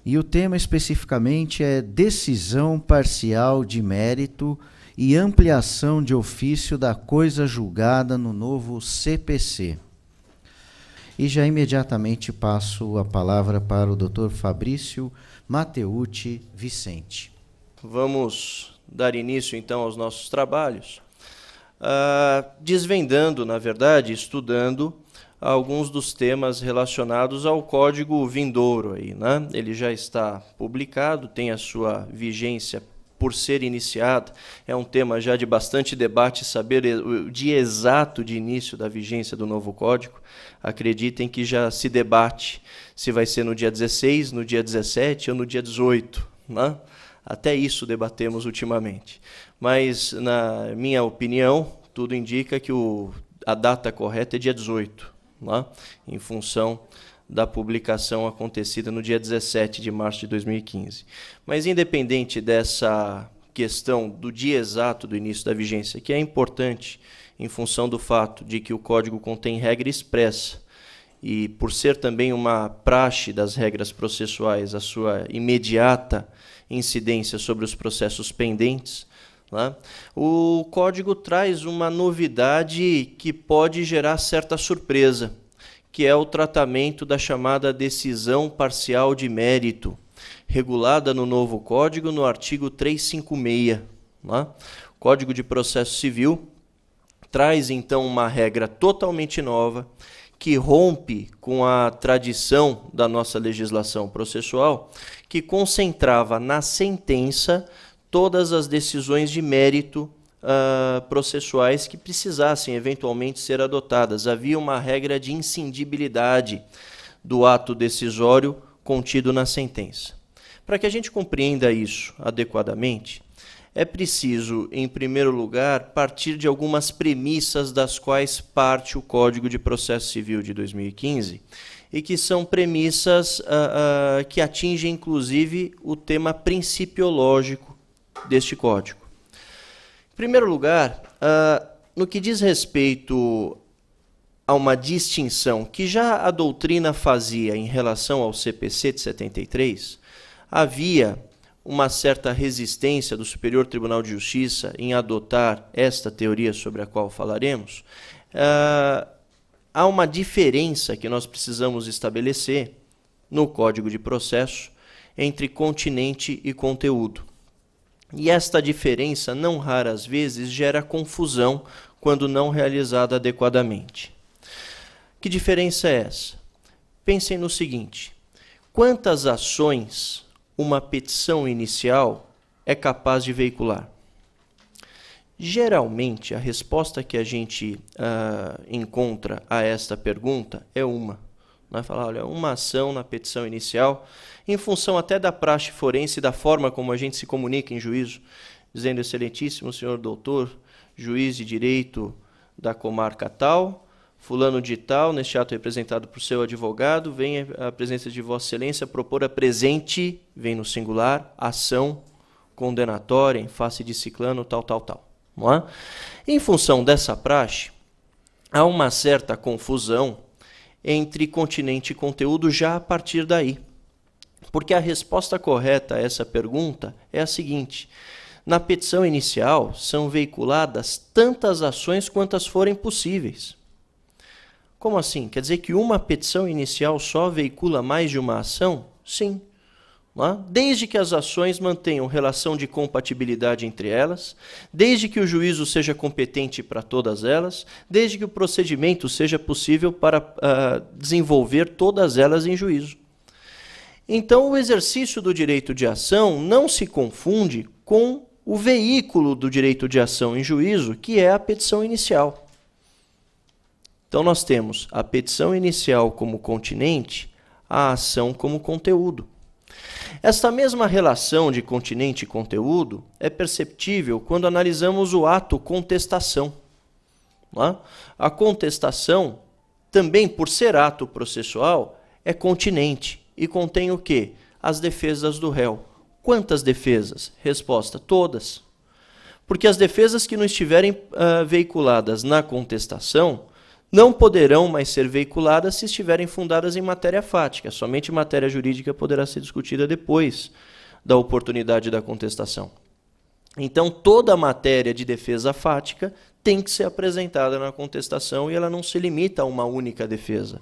E o tema especificamente é decisão parcial de mérito e ampliação de ofício da coisa julgada no novo CPC. E já imediatamente passo a palavra para o Dr. Fabrício Mateucci Vicente. Vamos dar início então aos nossos trabalhos, desvendando, na verdade, estudando alguns dos temas relacionados ao Código vindouro aí, né? Ele já está publicado, tem a sua vigência por ser iniciada. É um tema já de bastante debate saber o dia exato de início da vigência do novo Código. Acreditem que já se debate se vai ser no dia 16, no dia 17 ou no dia 18, né? Até isso debatemos ultimamente. Mas, na minha opinião, tudo indica que a data correta é dia 18. Lá, em função da publicação acontecida no dia 17 de março de 2015. Mas, independente dessa questão do dia exato do início da vigência, que é importante em função do fato de que o Código contém regra expressa e, por ser também uma praxe das regras processuais, a sua imediata incidência sobre os processos pendentes, né? O Código traz uma novidade que pode gerar certa surpresa, que é o tratamento da chamada decisão parcial de mérito, regulada no novo Código no artigo 356. Né? O Código de Processo Civil traz então uma regra totalmente nova, que rompe com a tradição da nossa legislação processual, que concentrava na sentença todas as decisões de mérito processuais que precisassem eventualmente ser adotadas. Havia uma regra de inscindibilidade do ato decisório contido na sentença. Para que a gente compreenda isso adequadamente, é preciso, em primeiro lugar, partir de algumas premissas das quais parte o Código de Processo Civil de 2015, e que são premissas que atingem, inclusive, o tema principiológico deste Código. Em primeiro lugar, no que diz respeito a uma distinção que já a doutrina fazia em relação ao CPC de 73, havia uma certa resistência do Superior Tribunal de Justiça em adotar esta teoria sobre a qual falaremos. Há uma diferença que nós precisamos estabelecer no Código de Processo entre continente e conteúdo. E esta diferença, não raras vezes, gera confusão quando não realizada adequadamente. Que diferença é essa? Pensem no seguinte: quantas ações uma petição inicial é capaz de veicular? Geralmente, a resposta que a gente encontra a esta pergunta é uma. Vai falar, olha, uma ação na petição inicial, em função até da praxe forense e da forma como a gente se comunica em juízo, dizendo, excelentíssimo senhor doutor, juiz de direito da comarca tal, fulano de tal, neste ato representado por seu advogado, vem à presença de vossa excelência propor a presente, vem no singular, ação condenatória em face de ciclano, tal, tal, tal. Não é? Em função dessa praxe, há uma certa confusão entre continente e conteúdo já a partir daí. Porque a resposta correta a essa pergunta é a seguinte: na petição inicial são veiculadas tantas ações quantas forem possíveis. Como assim? Quer dizer que uma petição inicial só veicula mais de uma ação? Sim. Desde que as ações mantenham relação de compatibilidade entre elas, desde que o juízo seja competente para todas elas, desde que o procedimento seja possível para desenvolver todas elas em juízo. Então, o exercício do direito de ação não se confunde com o veículo do direito de ação em juízo, que é a petição inicial. Então, nós temos a petição inicial como continente, a ação como conteúdo. Esta mesma relação de continente e conteúdo é perceptível quando analisamos o ato contestação. A contestação, também por ser ato processual, é continente e contém o quê? As defesas do réu. Quantas defesas? Resposta: todas. Porque as defesas que não estiverem veiculadas na contestação não poderão mais ser veiculadas se estiverem fundadas em matéria fática. Somente matéria jurídica poderá ser discutida depois da oportunidade da contestação. Então, toda a matéria de defesa fática tem que ser apresentada na contestação e ela não se limita a uma única defesa.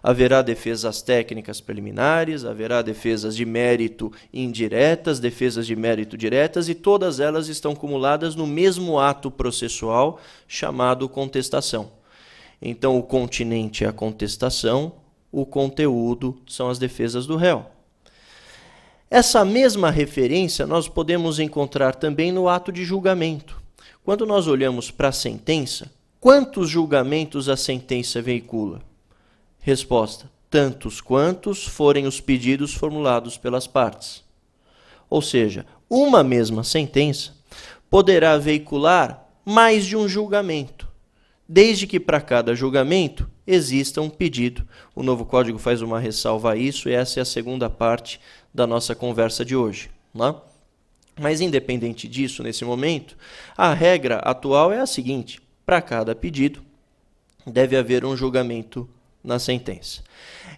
Haverá defesas técnicas preliminares, haverá defesas de mérito indiretas, defesas de mérito diretas, e todas elas estão acumuladas no mesmo ato processual chamado contestação. Então, o continente é a contestação, o conteúdo são as defesas do réu. Essa mesma referência nós podemos encontrar também no ato de julgamento. Quando nós olhamos para a sentença, quantos julgamentos a sentença veicula? Resposta: tantos quantos forem os pedidos formulados pelas partes. Ou seja, uma mesma sentença poderá veicular mais de um julgamento, desde que para cada julgamento exista um pedido. O novo Código faz uma ressalva a isso, e essa é a segunda parte da nossa conversa de hoje. Não é? Mas, independente disso, nesse momento, a regra atual é a seguinte: para cada pedido deve haver um julgamento na sentença.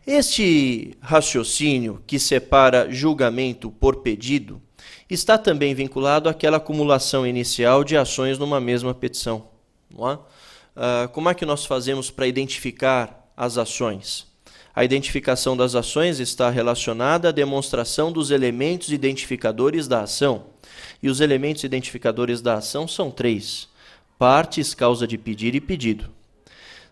Este raciocínio que separa julgamento por pedido está também vinculado àquela acumulação inicial de ações numa mesma petição. Não é? Como é que nós fazemos para identificar as ações? A identificação das ações está relacionada à demonstração dos elementos identificadores da ação. E os elementos identificadores da ação são 3: partes, causa de pedir e pedido.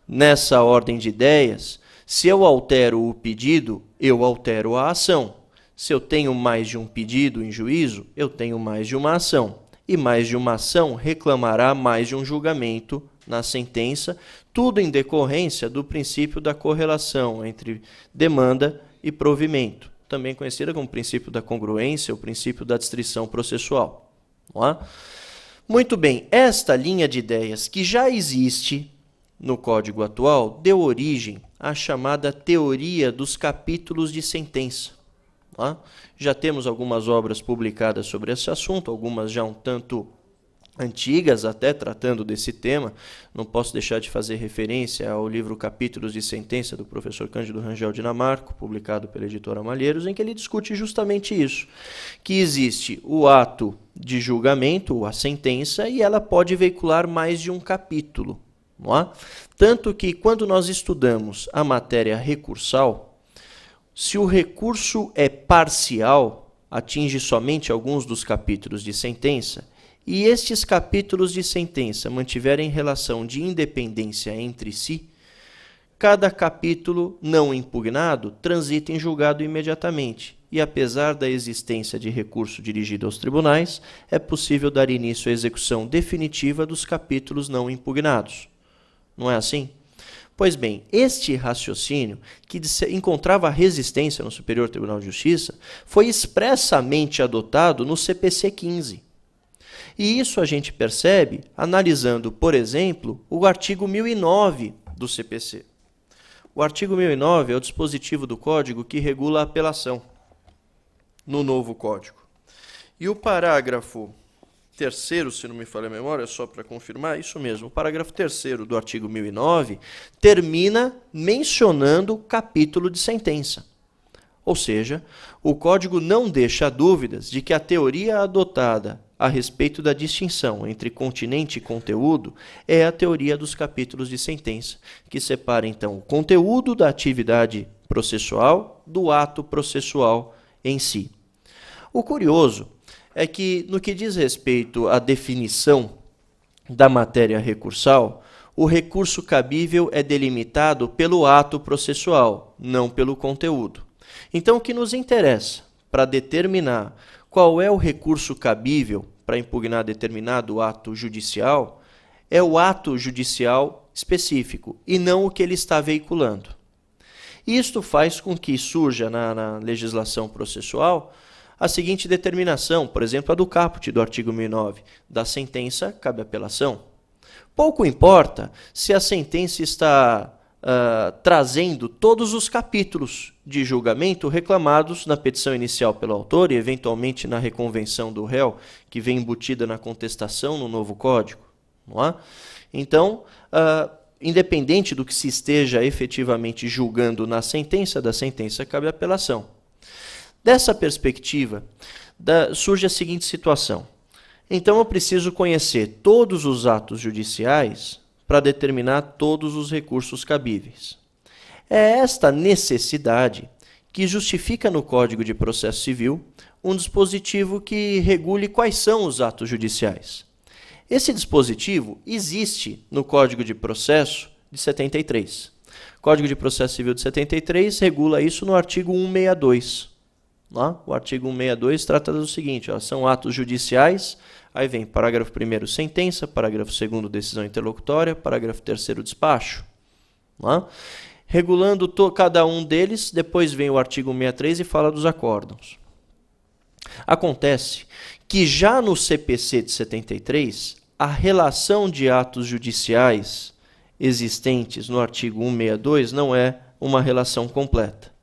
Nessa ordem de ideias, se eu altero o pedido, eu altero a ação. Se eu tenho mais de um pedido em juízo, eu tenho mais de uma ação. E mais de uma ação reclamará mais de um julgamento na sentença, tudo em decorrência do princípio da correlação entre demanda e provimento, também conhecida como princípio da congruência ou princípio da distrição processual. Não é? Muito bem, esta linha de ideias que já existe no Código atual deu origem à chamada teoria dos capítulos de sentença. Não é? Já temos algumas obras publicadas sobre esse assunto, algumas já um tanto antigas até, tratando desse tema. Não posso deixar de fazer referência ao livro Capítulos de Sentença, do professor Cândido Rangel Dinamarco, publicado pela editora Malheiros, em que ele discute justamente isso, que existe o ato de julgamento, a sentença, e ela pode veicular mais de um capítulo. Não é? Tanto que, quando nós estudamos a matéria recursal, se o recurso é parcial, atinge somente alguns dos capítulos de sentença, e estes capítulos de sentença mantiverem relação de independência entre si, cada capítulo não impugnado transita em julgado imediatamente, e apesar da existência de recurso dirigido aos tribunais, é possível dar início à execução definitiva dos capítulos não impugnados. Não é assim? Pois bem, este raciocínio, que encontrava resistência no Superior Tribunal de Justiça, foi expressamente adotado no CPC 15. E isso a gente percebe analisando, por exemplo, o artigo 1009 do CPC. O artigo 1009 é o dispositivo do Código que regula a apelação no novo Código. E o parágrafo 3º, se não me falha a memória, só para confirmar, isso mesmo, o parágrafo 3º do artigo 1009 termina mencionando o capítulo de sentença. Ou seja, o Código não deixa dúvidas de que a teoria adotada a respeito da distinção entre continente e conteúdo é a teoria dos capítulos de sentença, que separa, então, o conteúdo da atividade processual do ato processual em si. O curioso é que, no que diz respeito à definição da matéria recursal, o recurso cabível é delimitado pelo ato processual, não pelo conteúdo. Então, o que nos interessa para determinar qual é o recurso cabível para impugnar determinado ato judicial é o ato judicial específico e não o que ele está veiculando. Isto faz com que surja na legislação processual a seguinte determinação, por exemplo, a do caput do artigo 1009, da sentença cabe apelação. Pouco importa se a sentença está trazendo todos os capítulos de julgamento reclamados na petição inicial pelo autor e, eventualmente, na reconvenção do réu, que vem embutida na contestação no novo Código. Não é? Então, independente do que se esteja efetivamente julgando na sentença, da sentença cabe apelação. Dessa perspectiva, surge a seguinte situação. Então eu preciso conhecer todos os atos judiciais para determinar todos os recursos cabíveis. É esta necessidade que justifica no Código de Processo Civil um dispositivo que regule quais são os atos judiciais. Esse dispositivo existe no Código de Processo de 73. O Código de Processo Civil de 73 regula isso no artigo 162. Lá, o artigo 162 trata do seguinte, são atos judiciais, aí vem parágrafo 1º sentença, parágrafo 2º decisão interlocutória, parágrafo 3º despacho. Lá. Regulando cada um deles, depois vem o artigo 163 e fala dos acórdãos. Acontece que já no CPC de 73, a relação de atos judiciais existentes no artigo 162 não é uma relação completa.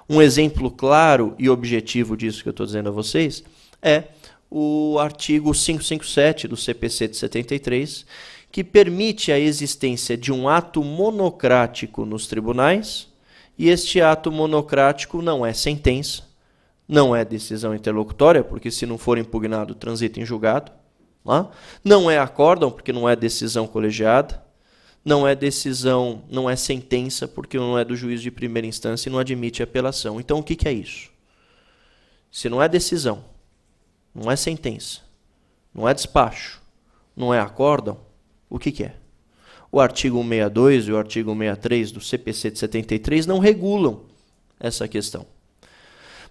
Um exemplo claro e objetivo disso que eu estou dizendo a vocês é o artigo 557 do CPC de 73, que permite a existência de um ato monocrático nos tribunais, e este ato monocrático não é sentença, não é decisão interlocutória, porque se não for impugnado, transita em julgado, não é acórdão, porque não é decisão colegiada, não é sentença, porque não é do juiz de primeira instância e não admite apelação. Então, o que é isso? Se não é decisão, não é sentença, não é despacho, não é acórdão, o que é? O artigo 162 e o artigo 163 do CPC de 73 não regulam essa questão.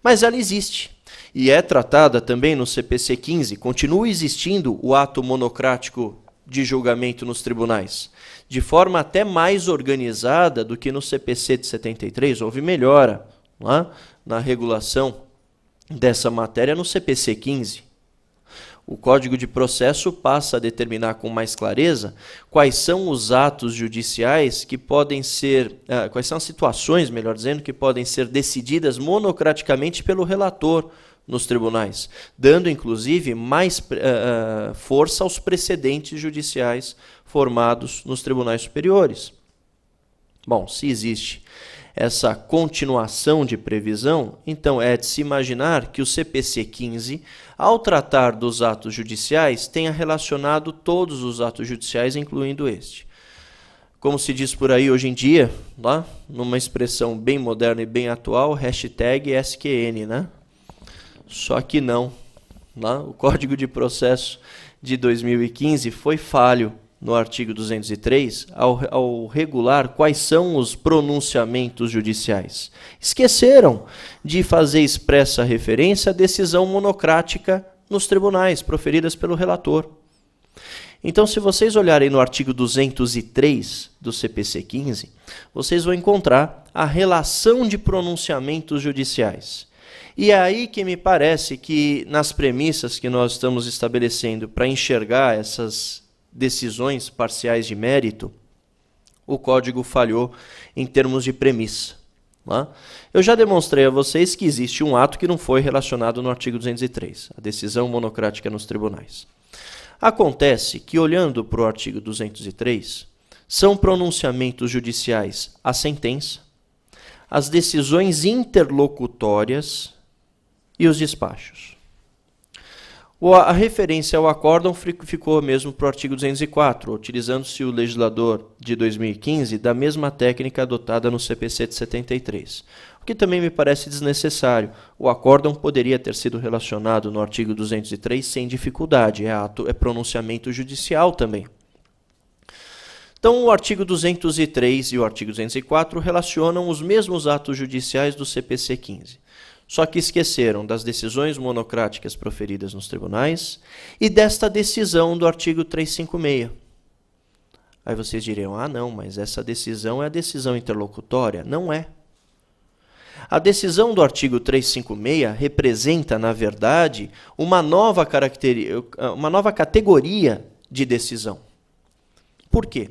Mas ela existe. E é tratada também no CPC 15. Continua existindo o ato monocrático de julgamento nos tribunais, de forma até mais organizada do que no CPC de 73. Houve melhora na regulação dessa matéria no CPC 15. O Código de Processo passa a determinar com mais clareza quais são os atos judiciais que podem ser, quais são as situações, melhor dizendo, que podem ser decididas monocraticamente pelo relator nos tribunais, dando inclusive mais força aos precedentes judiciais formados nos tribunais superiores. Bom, se existe essa continuação de previsão, então é de se imaginar que o CPC 15, ao tratar dos atos judiciais, tenha relacionado todos os atos judiciais, incluindo este. Como se diz por aí hoje em dia, numa expressão bem moderna e bem atual, hashtag SQN, né? Só que não. O Código de Processo de 2015 foi falho no artigo 203 ao regular quais são os pronunciamentos judiciais. Esqueceram de fazer expressa referência à decisão monocrática nos tribunais, proferidas pelo relator. Então, se vocês olharem no artigo 203 do CPC 15, vocês vão encontrar a relação de pronunciamentos judiciais. E é aí que me parece que, nas premissas que nós estamos estabelecendo para enxergar essas decisões parciais de mérito, o Código falhou em termos de premissa. Eu já demonstrei a vocês que existe um ato que não foi relacionado no artigo 203, a decisão monocrática nos tribunais. Acontece que, olhando para o artigo 203, são pronunciamentos judiciais a sentença, as decisões interlocutórias e os despachos. A referência ao acórdão ficou mesmo para o artigo 204, utilizando-se o legislador de 2015 da mesma técnica adotada no CPC de 73, o que também me parece desnecessário. O acórdão poderia ter sido relacionado no artigo 203 sem dificuldade, é pronunciamento judicial também. Então, o artigo 203 e o artigo 204 relacionam os mesmos atos judiciais do CPC 15. Só que esqueceram das decisões monocráticas proferidas nos tribunais e desta decisão do artigo 356. Aí vocês diriam, não, mas essa decisão é a decisão interlocutória. Não é. A decisão do artigo 356 representa, na verdade, uma nova categoria de decisão. Por quê?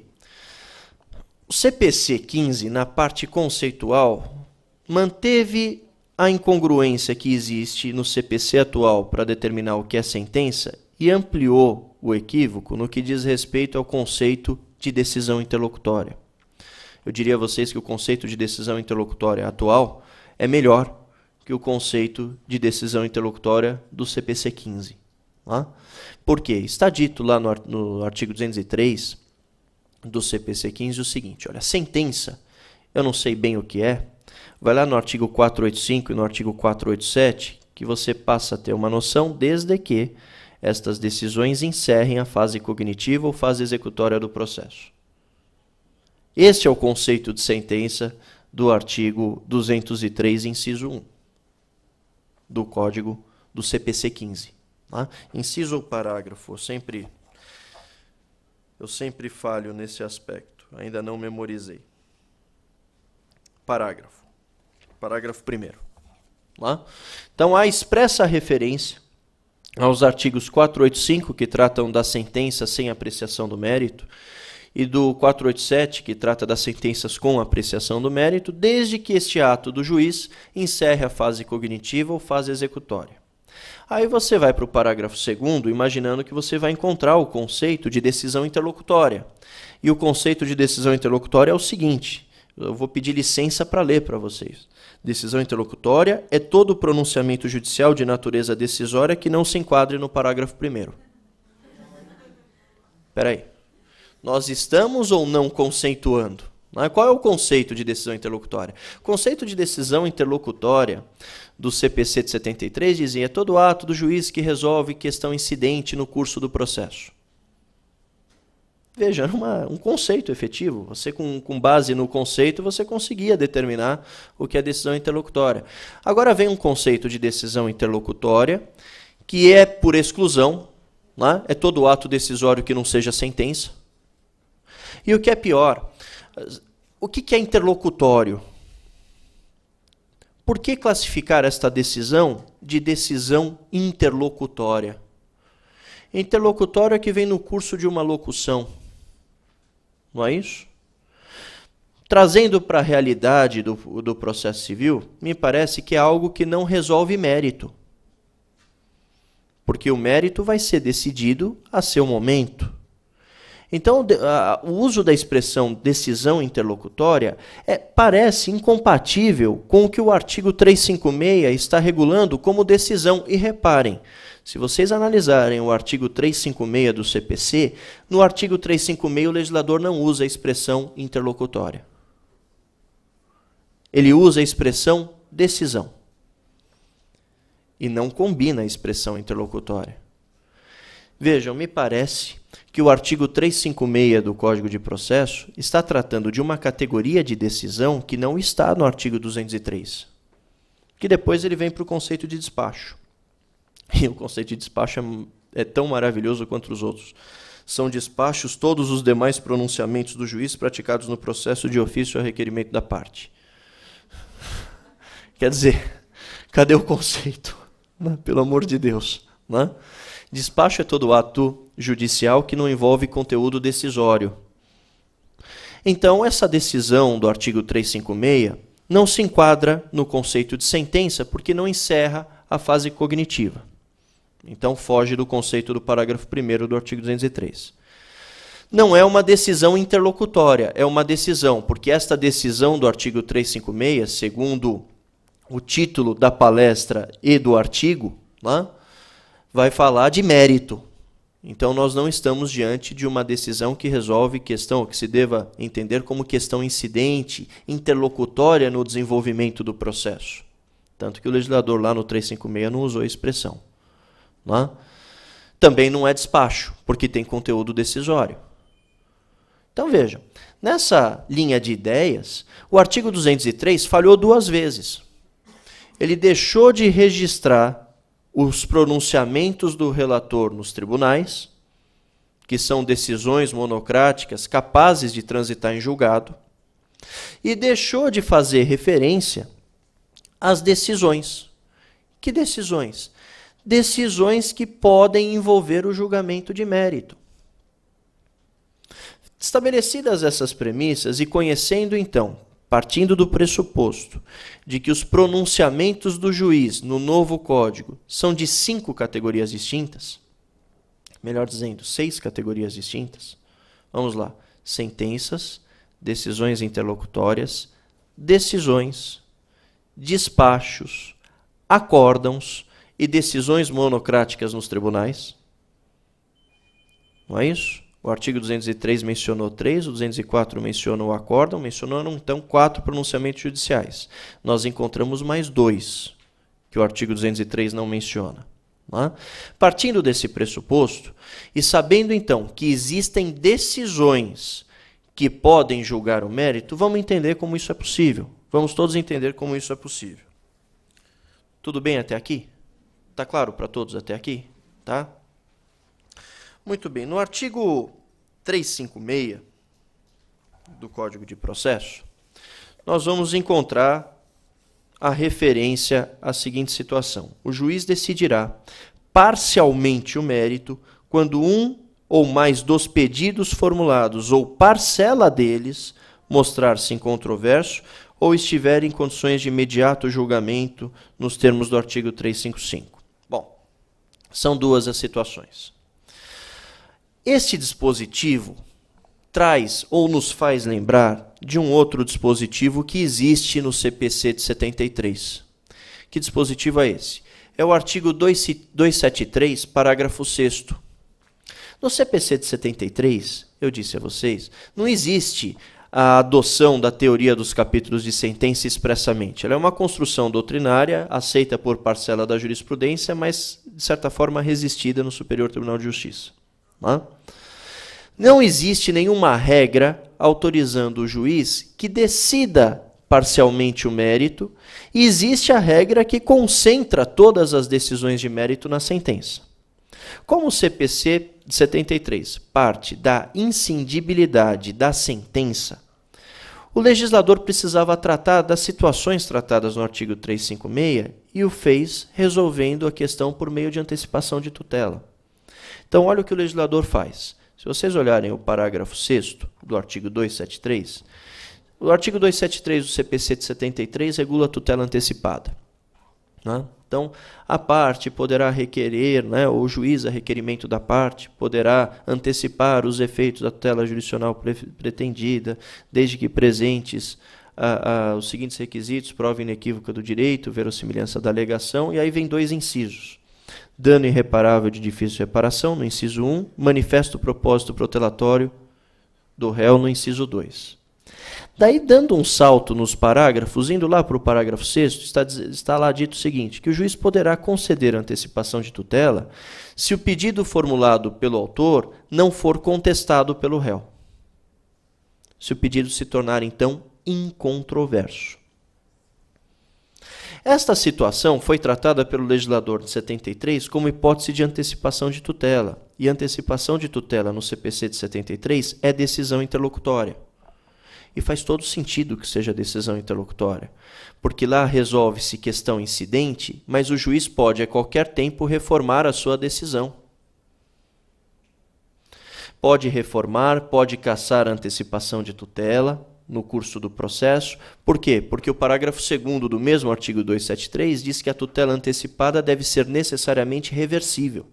O CPC 15, na parte conceitual, manteve a incongruência que existe no CPC atual para determinar o que é sentença e ampliou o equívoco no que diz respeito ao conceito de decisão interlocutória. Eu diria a vocês que o conceito de decisão interlocutória atual é melhor que o conceito de decisão interlocutória do CPC 15. Tá? Por quê? Está dito lá no artigo 203 do CPC 15 o seguinte, olha, sentença, eu não sei bem o que é, vai lá no artigo 485 e no artigo 487, que você passa a ter uma noção desde que estas decisões encerrem a fase cognitiva ou fase executória do processo. Este é o conceito de sentença do artigo 203, inciso 1, do Código do CPC 15. Tá? Inciso ou parágrafo, eu sempre falho nesse aspecto, ainda não memorizei. Parágrafo 1º. Tá? Então, há expressa referência aos artigos 485, que tratam da sentença sem apreciação do mérito, e do 487, que trata das sentenças com apreciação do mérito, desde que este ato do juiz encerre a fase cognitiva ou fase executória. Aí você vai para o parágrafo 2º, imaginando que você vai encontrar o conceito de decisão interlocutória. E o conceito de decisão interlocutória é o seguinte, eu vou pedir licença para ler para vocês. Decisão interlocutória é todo pronunciamento judicial de natureza decisória que não se enquadre no parágrafo 1º. Espera aí. Nós estamos ou não conceituando? Qual é o conceito de decisão interlocutória? O conceito de decisão interlocutória do CPC de 73 dizia é todo ato do juiz que resolve questão incidente no curso do processo. Veja, um conceito efetivo. Você, com base no conceito, você conseguia determinar o que é decisão interlocutória. Agora vem um conceito de decisão interlocutória, que é por exclusão, é todo ato decisório que não seja sentença. E o que é pior, o que é interlocutório? Por que classificar esta decisão de decisão interlocutória? Interlocutório é que vem no curso de uma locução. Não é isso? Trazendo para a realidade do processo civil, me parece que é algo que não resolve mérito. Porque o mérito vai ser decidido a seu momento. Então, o uso da expressão decisão interlocutória parece incompatível com o que o artigo 356 está regulando como decisão. E reparem, se vocês analisarem o artigo 356 do CPC, no artigo 356 o legislador não usa a expressão interlocutória. Ele usa a expressão decisão. E não combina a expressão interlocutória. Vejam, me parece que o artigo 356 do Código de Processo está tratando de uma categoria de decisão que não está no artigo 203. Que depois ele vem para o conceito de despacho. E o conceito de despacho é tão maravilhoso quanto os outros. São despachos todos os demais pronunciamentos do juiz praticados no processo de ofício a requerimento da parte. Quer dizer, cadê o conceito? Pelo amor de Deus. Né? Despacho é todo ato judicial que não envolve conteúdo decisório. Então, essa decisão do artigo 356 não se enquadra no conceito de sentença porque não encerra a fase cognitiva. Então, foge do conceito do parágrafo 1º do artigo 203. Não é uma decisão interlocutória, é uma decisão, porque esta decisão do artigo 356, segundo o título da palestra e do artigo, vai falar de mérito. Então, nós não estamos diante de uma decisão que resolve questão, que se deva entender como questão incidente, interlocutória no desenvolvimento do processo. Tanto que o legislador lá no 356 não usou a expressão. Também não é despacho, porque tem conteúdo decisório. Então, vejam, nessa linha de ideias, o artigo 203 falhou 2 vezes. Ele deixou de registrar os pronunciamentos do relator nos tribunais, que são decisões monocráticas capazes de transitar em julgado, e deixou de fazer referência às decisões. Que decisões? Decisões que podem envolver o julgamento de mérito. Estabelecidas essas premissas e conhecendo, então, partindo do pressuposto de que os pronunciamentos do juiz no novo código são de 5 categorias distintas, melhor dizendo, 6 categorias distintas, vamos lá, sentenças, decisões interlocutórias, decisões, despachos, acórdãos e decisões monocráticas nos tribunais. Não é isso? O artigo 203 mencionou 3, o 204 mencionou o acórdão, mencionou então 4 pronunciamentos judiciais. Nós encontramos mais 2, que o artigo 203 não menciona. Não? Partindo desse pressuposto, e sabendo então que existem decisões que podem julgar o mérito, vamos entender como isso é possível. Vamos todos entender como isso é possível. Tudo bem até aqui? Está claro para todos até aqui? Tá? Muito bem. No artigo 356 do Código de Processo, nós vamos encontrar a referência à seguinte situação. O juiz decidirá parcialmente o mérito quando um ou mais dos pedidos formulados ou parcela deles mostrar-se incontroverso ou estiver em condições de imediato julgamento nos termos do artigo 355. Bom, são duas as situações. Este dispositivo traz ou nos faz lembrar de um outro dispositivo que existe no CPC de 73. Que dispositivo é esse? É o artigo 273, parágrafo 6º. No CPC de 73, eu disse a vocês, não existe a adoção da teoria dos capítulos de sentença expressamente. Ela é uma construção doutrinária, aceita por parcela da jurisprudência, mas, de certa forma, resistida no Superior Tribunal de Justiça. Não existe nenhuma regra autorizando o juiz que decida parcialmente o mérito, e existe a regra que concentra todas as decisões de mérito na sentença. Como o CPC de 73 parte da inscindibilidade da sentença, o legislador precisava tratar das situações tratadas no artigo 356 e o fez resolvendo a questão por meio de antecipação de tutela. Então, olha o que o legislador faz. Se vocês olharem o parágrafo 6º do artigo 273, o artigo 273 do CPC de 73 regula a tutela antecipada. Então, a parte poderá requerer, o juiz, a requerimento da parte, poderá antecipar os efeitos da tutela jurisdicional pretendida, desde que presentes os seguintes requisitos: prova inequívoca do direito, verossimilhança da alegação, e aí vem 2 incisos. Dano irreparável de difícil reparação, no inciso 1, manifesto propósito protelatório do réu, no inciso 2. Daí, dando um salto nos parágrafos, indo lá para o parágrafo 6º, está lá dito o seguinte, que o juiz poderá conceder antecipação de tutela se o pedido formulado pelo autor não for contestado pelo réu. Se o pedido se tornar, então, incontroverso. Esta situação foi tratada pelo legislador de 73 como hipótese de antecipação de tutela. E antecipação de tutela no CPC de 73 é decisão interlocutória. E faz todo sentido que seja decisão interlocutória, porque lá resolve-se questão incidente, mas o juiz pode a qualquer tempo reformar a sua decisão. Pode reformar, pode cassar a antecipação de tutela no curso do processo. Por quê? Porque o parágrafo 2º do mesmo artigo 273 diz que a tutela antecipada deve ser necessariamente reversível.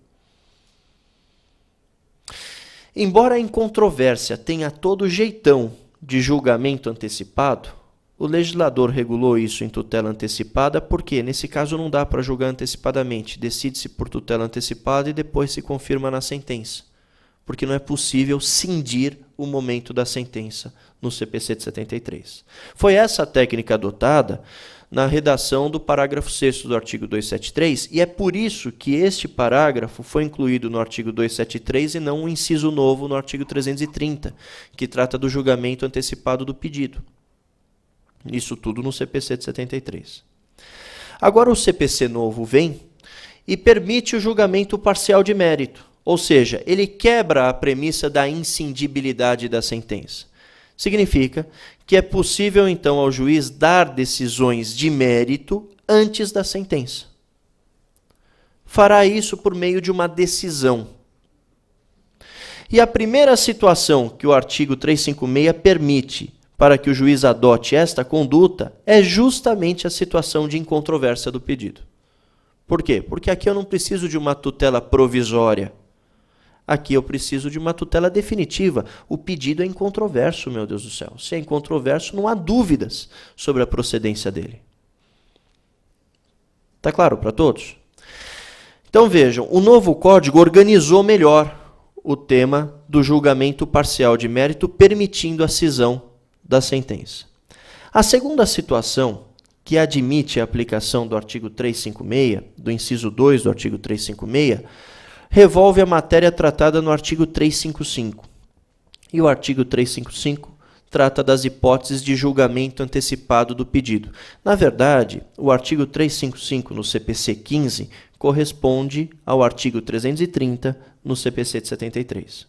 Embora a incontrovérsia tenha todo jeitão de julgamento antecipado, o legislador regulou isso em tutela antecipada porque, nesse caso, não dá para julgar antecipadamente. Decide-se por tutela antecipada e depois se confirma na sentença, porque não é possível cindir o momento da sentença no CPC de 73. Foi essa a técnica adotada na redação do parágrafo 6º do artigo 273, e é por isso que este parágrafo foi incluído no artigo 273 e não um inciso novo no artigo 330, que trata do julgamento antecipado do pedido. Isso tudo no CPC de 73. Agora o CPC novo vem e permite o julgamento parcial de mérito, ou seja, ele quebra a premissa da inscindibilidade da sentença. Significa que é possível, então, ao juiz dar decisões de mérito antes da sentença. Fará isso por meio de uma decisão. E a primeira situação que o artigo 356 permite para que o juiz adote esta conduta é justamente a situação de incontrovérsia do pedido. Por quê? Porque aqui eu não preciso de uma tutela provisória. Aqui eu preciso de uma tutela definitiva. O pedido é incontroverso, meu Deus do céu. Se é incontroverso, não há dúvidas sobre a procedência dele. Está claro para todos? Então vejam, o novo código organizou melhor o tema do julgamento parcial de mérito, permitindo a cisão da sentença. A segunda situação que admite a aplicação do artigo 356, do inciso 2 do artigo 356, revolve a matéria tratada no artigo 355. E o artigo 355 trata das hipóteses de julgamento antecipado do pedido. Na verdade, o artigo 355 no CPC 15 corresponde ao artigo 330 no CPC de 73.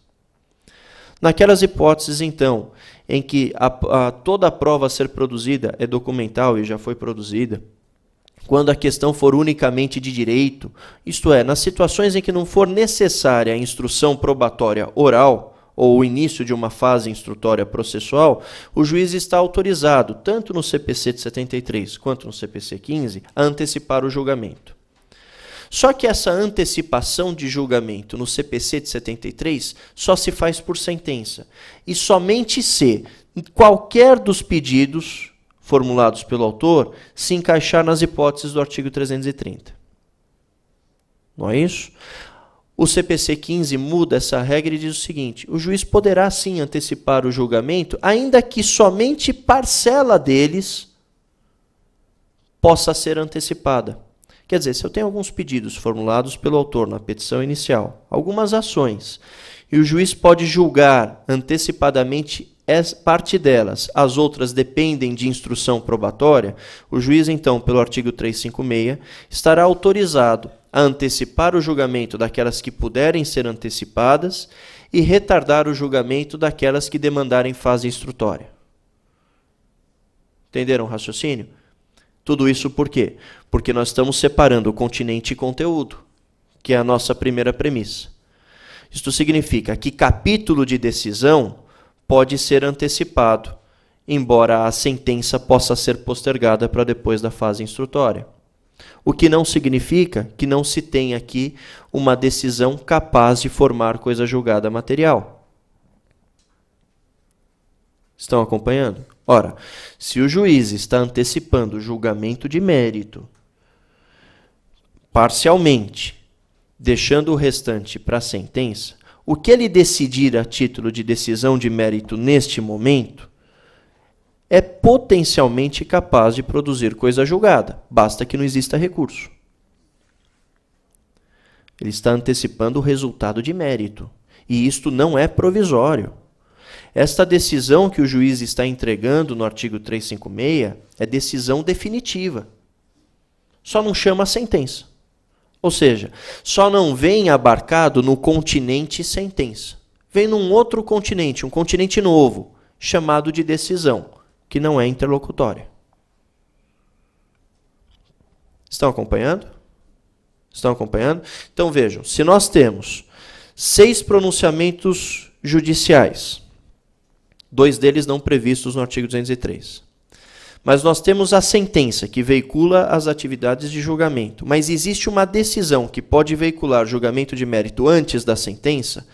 Naquelas hipóteses, então, em que toda a prova a ser produzida é documental e já foi produzida, quando a questão for unicamente de direito, isto é, nas situações em que não for necessária a instrução probatória oral ou o início de uma fase instrutória processual, o juiz está autorizado, tanto no CPC de 73 quanto no CPC 15, a antecipar o julgamento. Só que essa antecipação de julgamento no CPC de 73 só se faz por sentença, e somente se qualquer dos pedidos formulados pelo autor se encaixar nas hipóteses do artigo 330. Não é isso? O CPC 15 muda essa regra e diz o seguinte: o juiz poderá sim antecipar o julgamento, ainda que somente parcela deles possa ser antecipada. Quer dizer, se eu tenho alguns pedidos formulados pelo autor na petição inicial, algumas ações, e o juiz pode julgar antecipadamente parte delas, as outras dependem de instrução probatória, o juiz, então, pelo artigo 356, estará autorizado a antecipar o julgamento daquelas que puderem ser antecipadas e retardar o julgamento daquelas que demandarem fase instrutória. Entenderam o raciocínio? Tudo isso por quê? Porque nós estamos separando o continente e conteúdo, que é a nossa primeira premissa. Isto significa que capítulo de decisão pode ser antecipado, embora a sentença possa ser postergada para depois da fase instrutória. O que não significa que não se tenha aqui uma decisão capaz de formar coisa julgada material. Estão acompanhando? Ora, se o juiz está antecipando o julgamento de mérito parcialmente, deixando o restante para a sentença, o que ele decidir a título de decisão de mérito neste momento é potencialmente capaz de produzir coisa julgada, basta que não exista recurso. Ele está antecipando o resultado de mérito, e isto não é provisório. Esta decisão que o juiz está entregando no artigo 356 é decisão definitiva. Só não chama sentença. Ou seja, só não vem abarcado no continente sentença. Vem num outro continente, um continente novo, chamado de decisão, que não é interlocutória. Estão acompanhando? Estão acompanhando? Então vejam, se nós temos 6 pronunciamentos judiciais, 2 deles não previstos no artigo 203. Mas nós temos a sentença, que veicula as atividades de julgamento. Mas existe uma decisão que pode veicular julgamento de mérito antes da sentença.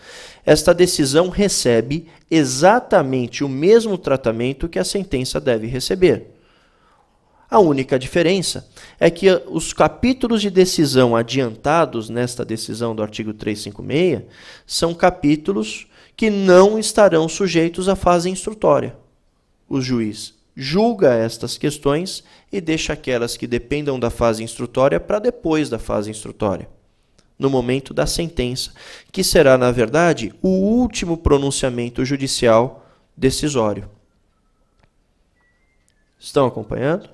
Esta decisão recebe exatamente o mesmo tratamento que a sentença deve receber. A única diferença é que os capítulos de decisão adiantados nesta decisão do artigo 356 são capítulos que não estarão sujeitos à fase instrutória. O juiz julga estas questões e deixa aquelas que dependam da fase instrutória para depois da fase instrutória, no momento da sentença, que será, na verdade, o último pronunciamento judicial decisório. Estão acompanhando?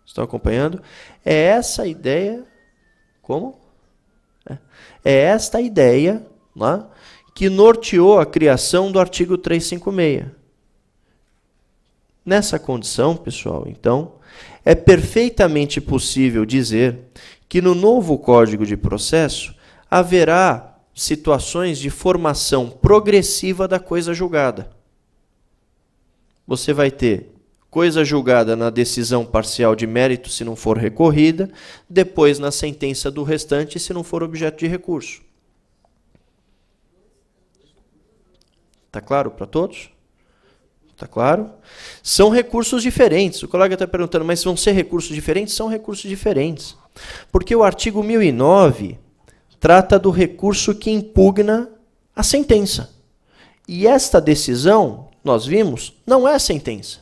Estão acompanhando? É essa a ideia. Como? É esta a ideia, né, que norteou a criação do artigo 356. Nessa condição, pessoal, então, é perfeitamente possível dizer que no novo Código de Processo haverá situações de formação progressiva da coisa julgada. Você vai ter coisa julgada na decisão parcial de mérito, se não for recorrida, depois na sentença do restante, se não for objeto de recurso. Está claro para todos? Está claro? São recursos diferentes. O colega está perguntando, mas vão ser recursos diferentes? São recursos diferentes. Porque o artigo 1009 trata do recurso que impugna a sentença. E esta decisão, nós vimos, não é sentença.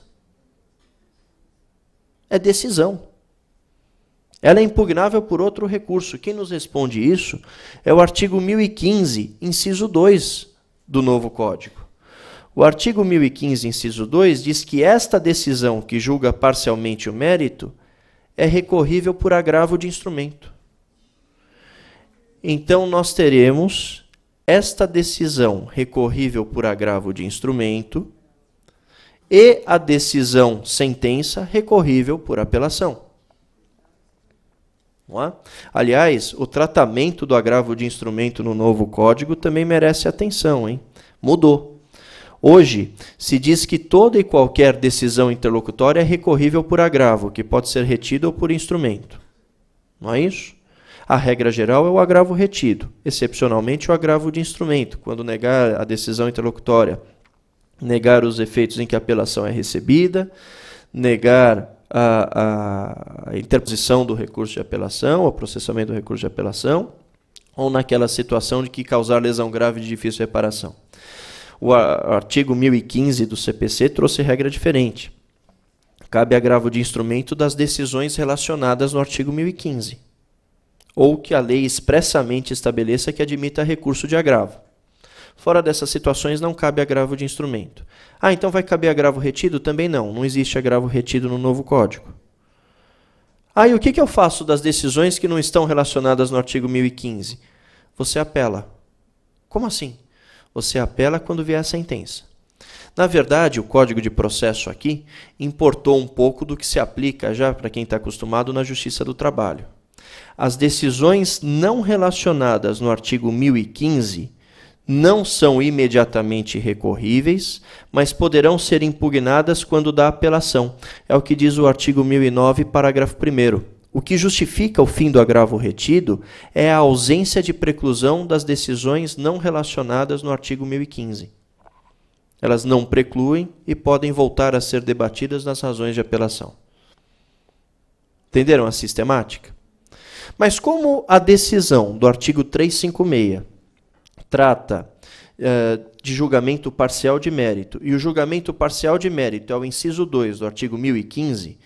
É decisão. Ela é impugnável por outro recurso. Quem nos responde isso é o artigo 1015, inciso 2 do novo Código. O artigo 1015, inciso 2, diz que esta decisão que julga parcialmente o mérito é recorrível por agravo de instrumento. Então, nós teremos esta decisão recorrível por agravo de instrumento e a decisão sentença recorrível por apelação. Não é? Aliás, o tratamento do agravo de instrumento no novo Código também merece atenção, hein? Mudou. Hoje, se diz que toda e qualquer decisão interlocutória é recorrível por agravo, que pode ser retido ou por instrumento. Não é isso? A regra geral é o agravo retido, excepcionalmente o agravo de instrumento, quando negar a decisão interlocutória, negar os efeitos em que a apelação é recebida, negar a interposição do recurso de apelação, o processamento do recurso de apelação, ou naquela situação de que causar lesão grave de difícil reparação. O artigo 1015 do CPC trouxe regra diferente. Cabe agravo de instrumento das decisões relacionadas no artigo 1015, ou que a lei expressamente estabeleça que admita recurso de agravo. Fora dessas situações, não cabe agravo de instrumento. Ah, então vai caber agravo retido? Também não. Não existe agravo retido no novo Código. Ah, e o que eu faço das decisões que não estão relacionadas no artigo 1015? Você apela. Como assim? Você apela quando vier a sentença. Na verdade, o Código de Processo aqui importou um pouco do que se aplica já, para quem está acostumado, na Justiça do Trabalho. As decisões não relacionadas no artigo 1015 não são imediatamente recorríveis, mas poderão ser impugnadas quando da apelação. É o que diz o artigo 1009, parágrafo 1º. O que justifica o fim do agravo retido é a ausência de preclusão das decisões não relacionadas no artigo 1015. Elas não precluem e podem voltar a ser debatidas nas razões de apelação. Entenderam a sistemática? Mas como a decisão do artigo 356 trata de julgamento parcial de mérito, e o julgamento parcial de mérito é o inciso 2 do artigo 1015,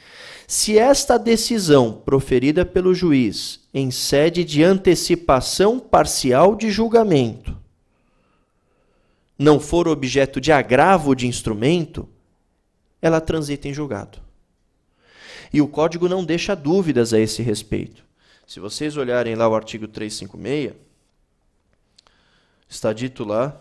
se esta decisão proferida pelo juiz em sede de antecipação parcial de julgamento não for objeto de agravo de instrumento, ela transita em julgado. E o Código não deixa dúvidas a esse respeito. Se vocês olharem lá o artigo 356, está dito lá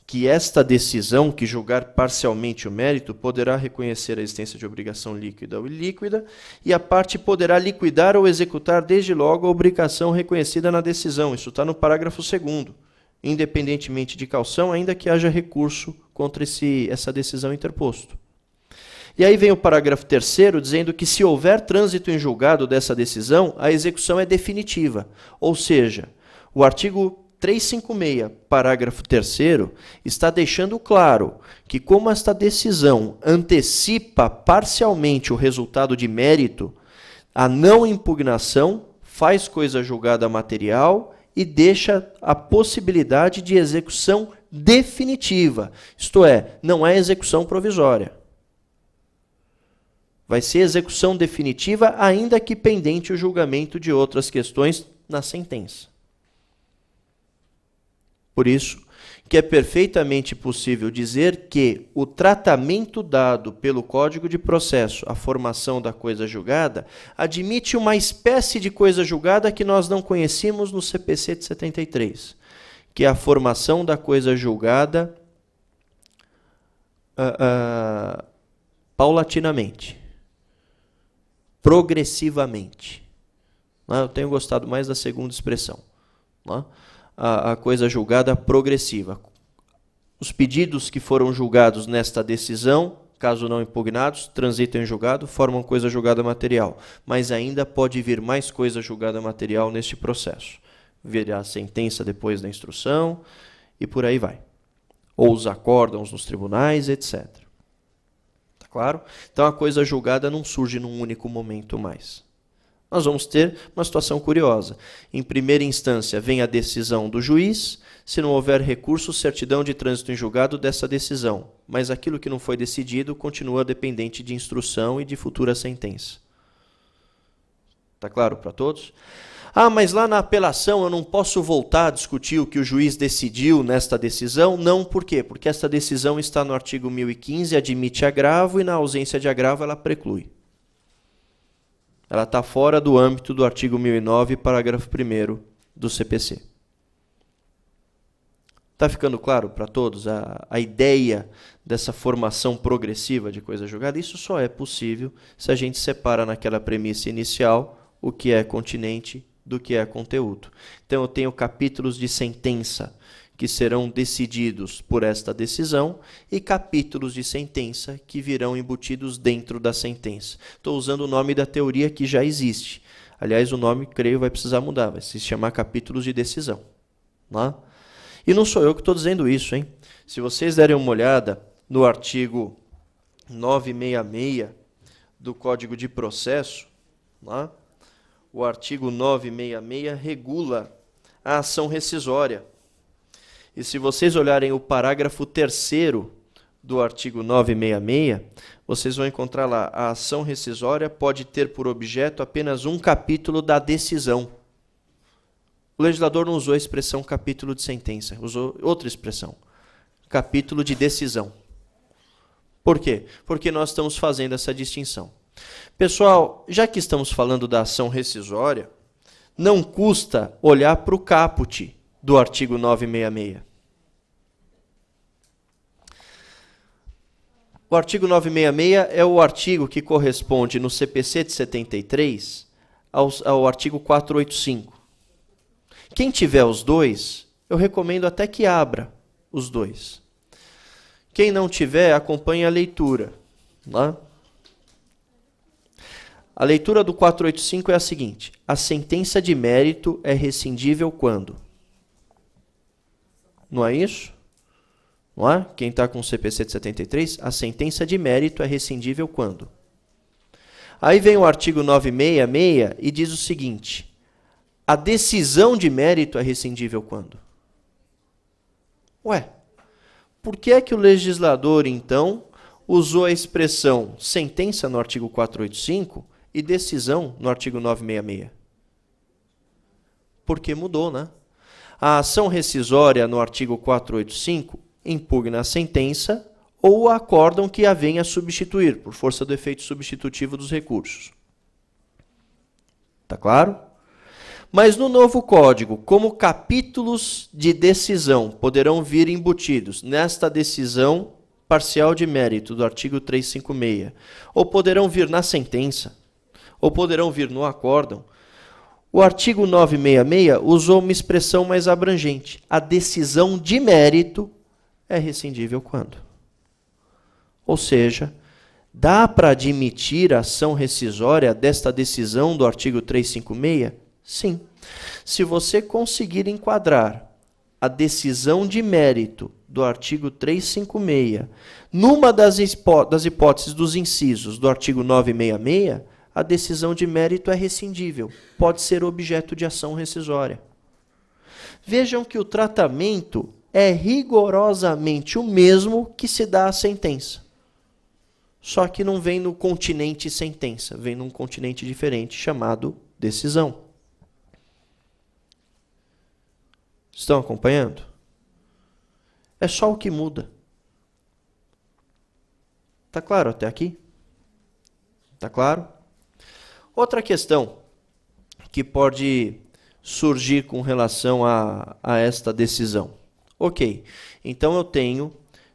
que esta decisão que julgar parcialmente o mérito poderá reconhecer a existência de obrigação líquida ou ilíquida e a parte poderá liquidar ou executar desde logo a obrigação reconhecida na decisão. Isso está no parágrafo 2º. Independentemente de caução, ainda que haja recurso contra essa decisão interposto. E aí vem o parágrafo 3º dizendo que se houver trânsito em julgado dessa decisão, a execução é definitiva. Ou seja, o artigo 356, parágrafo 3º, está deixando claro que como esta decisão antecipa parcialmente o resultado de mérito, a não impugnação faz coisa julgada material e deixa a possibilidade de execução definitiva. Isto é, não é execução provisória. Vai ser execução definitiva, ainda que pendente o julgamento de outras questões na sentença. Por isso que é perfeitamente possível dizer que o tratamento dado pelo Código de Processo à formação da coisa julgada admite uma espécie de coisa julgada que nós não conhecíamos no CPC de 73, que é a formação da coisa julgada paulatinamente, progressivamente. Eu tenho gostado mais da segunda expressão. A coisa julgada progressiva. Os pedidos que foram julgados nesta decisão, caso não impugnados, transitam em julgado, formam coisa julgada material. Mas ainda pode vir mais coisa julgada material neste processo. Virá a sentença depois da instrução e por aí vai. ou os acórdãos nos tribunais, etc. Tá claro? Então a coisa julgada não surge num único momento mais. Nós vamos ter uma situação curiosa. Em primeira instância, vem a decisão do juiz. Se não houver recurso, certidão de trânsito em julgado dessa decisão. Mas aquilo que não foi decidido continua dependente de instrução e de futura sentença. Está claro para todos? Ah, mas lá na apelação eu não posso voltar a discutir o que o juiz decidiu nesta decisão? Não, por quê? Porque esta decisão está no artigo 1015, admite agravo, e na ausência de agravo ela preclui. Ela está fora do âmbito do artigo 1009, parágrafo 1º do CPC. Está ficando claro para todos a ideia dessa formação progressiva de coisa julgada? Isso só é possível se a gente separa naquela premissa inicial o que é continente do que é conteúdo. Então eu tenho capítulos de sentença que serão decididos por esta decisão e capítulos de sentença que virão embutidos dentro da sentença. Estou usando o nome da teoria que já existe. Aliás, o nome, creio, vai precisar mudar, vai se chamar capítulos de decisão. Tá? E não sou eu que estou dizendo isso, hein? Se vocês derem uma olhada no artigo 966 do Código de Processo, tá? O artigo 966 regula a ação rescisória. E se vocês olharem o parágrafo 3º do artigo 966, vocês vão encontrar lá: a ação rescisória pode ter por objeto apenas um capítulo da decisão. O legislador não usou a expressão capítulo de sentença, usou outra expressão, capítulo de decisão. Por quê? Porque nós estamos fazendo essa distinção. Pessoal, já que estamos falando da ação rescisória, não custa olhar para o caput do artigo 966. O artigo 966 é o artigo que corresponde no CPC de 73 ao artigo 485. Quem tiver os dois, eu recomendo até que abra os dois. Quem não tiver, acompanhe a leitura. Tá? A leitura do 485 é a seguinte: a sentença de mérito é rescindível quando? Não é isso? Não é? Quem está com o CPC de 73, a sentença de mérito é rescindível quando? Aí vem o artigo 966 e diz o seguinte: a decisão de mérito é rescindível quando? Ué, por que é que o legislador, então, usou a expressão sentença no artigo 485 e decisão no artigo 966? Porque mudou, né? A ação rescisória no artigo 485 impugna a sentença ou o acórdão que a venha a substituir, por força do efeito substitutivo dos recursos. Tá claro? Mas no novo Código, como capítulos de decisão poderão vir embutidos nesta decisão parcial de mérito do artigo 356, ou poderão vir na sentença, ou poderão vir no acórdão, o artigo 966 usou uma expressão mais abrangente. A decisão de mérito é rescindível quando? Ou seja, dá para admitir a ação rescisória desta decisão do artigo 356? Sim. Se você conseguir enquadrar a decisão de mérito do artigo 356 numa das hipóteses dos incisos do artigo 966, a decisão de mérito é rescindível, pode ser objeto de ação rescisória. Vejam que o tratamento é rigorosamente o mesmo que se dá à sentença. Só que não vem no continente sentença, vem num continente diferente chamado decisão. Estão acompanhando? É só o que muda. Está claro até aqui? Está claro? Outra questão que pode surgir com relação a esta decisão. Ok, então eu tenho,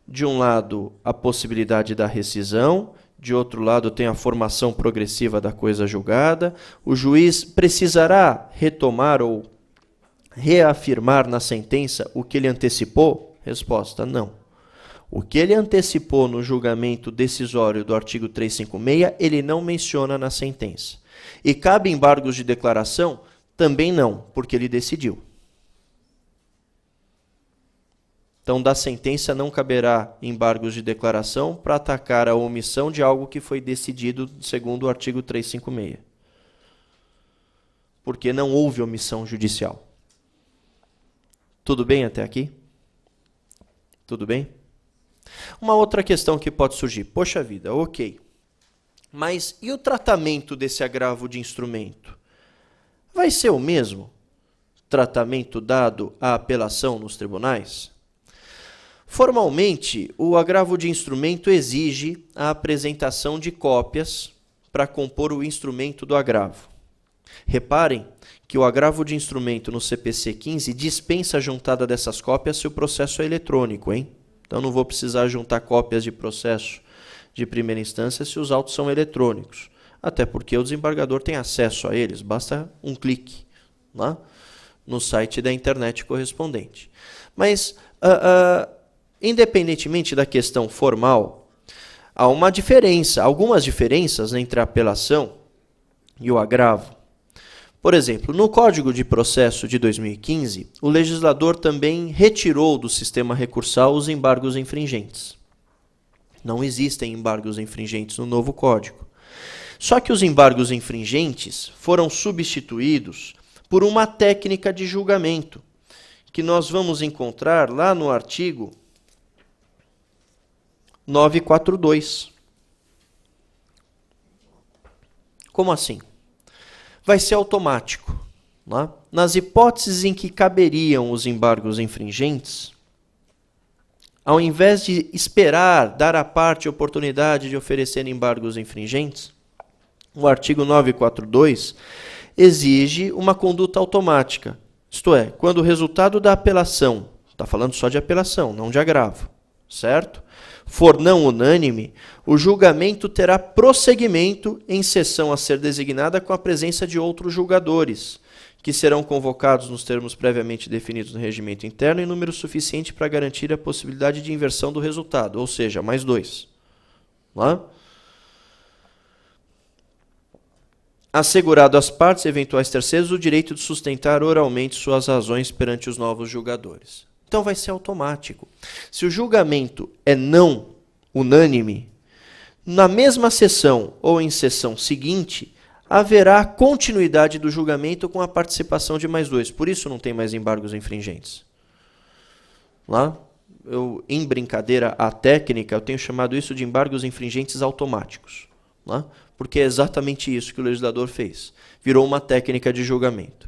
de um lado, a possibilidade da rescisão, de outro lado, eu tenho a formação progressiva da coisa julgada. O juiz precisará retomar ou reafirmar na sentença o que ele antecipou? Resposta: não. O que ele antecipou no julgamento decisório do artigo 356, ele não menciona na sentença. E cabe embargos de declaração? Também não, porque ele decidiu. Então, da sentença não caberá embargos de declaração para atacar a omissão de algo que foi decidido segundo o artigo 356. Porque não houve omissão judicial. Tudo bem até aqui? Tudo bem? Uma outra questão que pode surgir. Poxa vida, ok. Mas e o tratamento desse agravo de instrumento? Vai ser o mesmo tratamento dado à apelação nos tribunais? Formalmente, o agravo de instrumento exige a apresentação de cópias para compor o instrumento do agravo. Reparem que o agravo de instrumento no CPC 15 dispensa a juntada dessas cópias se o processo é eletrônico, hein? Então não vou precisar juntar cópias de processo de primeira instância se os autos são eletrônicos. Até porque o desembargador tem acesso a eles, basta um clique lá no site da internet correspondente. Mas, independentemente da questão formal, há uma diferença, algumas diferenças entre a apelação e o agravo. Por exemplo, no Código de Processo de 2015, o legislador também retirou do sistema recursal os embargos infringentes. Não existem embargos infringentes no novo Código. Só que os embargos infringentes foram substituídos por uma técnica de julgamento, que nós vamos encontrar lá no artigo 942. Como assim? Vai ser automático. Né? Nas hipóteses em que caberiam os embargos infringentes, ao invés de esperar dar à parte a oportunidade de oferecer embargos infringentes, o artigo 942 exige uma conduta automática. Isto é, quando o resultado da apelação, está falando só de apelação, não de agravo, certo? For não unânime, o julgamento terá prosseguimento em sessão a ser designada com a presença de outros julgadores, que serão convocados nos termos previamente definidos no regimento interno em número suficiente para garantir a possibilidade de inversão do resultado, ou seja, mais 2. Lá? Assegurado às partes eventuais terceiros o direito de sustentar oralmente suas razões perante os novos julgadores. Então vai ser automático. Se o julgamento é não unânime, na mesma sessão ou em sessão seguinte, haverá continuidade do julgamento com a participação de mais 2. Por isso não tem mais embargos infringentes. Lá, em brincadeira à técnica, eu tenho chamado isso de embargos infringentes automáticos. Lá, porque é exatamente isso que o legislador fez. Virou uma técnica de julgamento.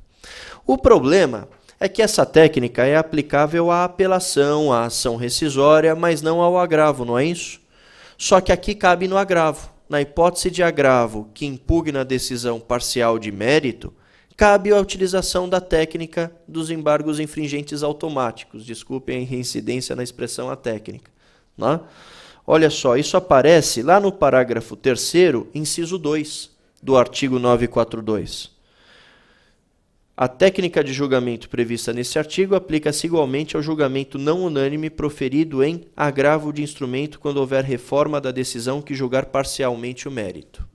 O problema é que essa técnica é aplicável à apelação, à ação rescisória, mas não ao agravo, não é isso? Só que aqui cabe no agravo. Na hipótese de agravo que impugna a decisão parcial de mérito, cabe a utilização da técnica dos embargos infringentes automáticos. Desculpem a reincidência na expressão a técnica. Né? Olha só, isso aparece lá no parágrafo 3º, inciso 2, do artigo 942. A técnica de julgamento prevista nesse artigo aplica-se igualmente ao julgamento não unânime proferido em agravo de instrumento quando houver reforma da decisão que julgar parcialmente o mérito.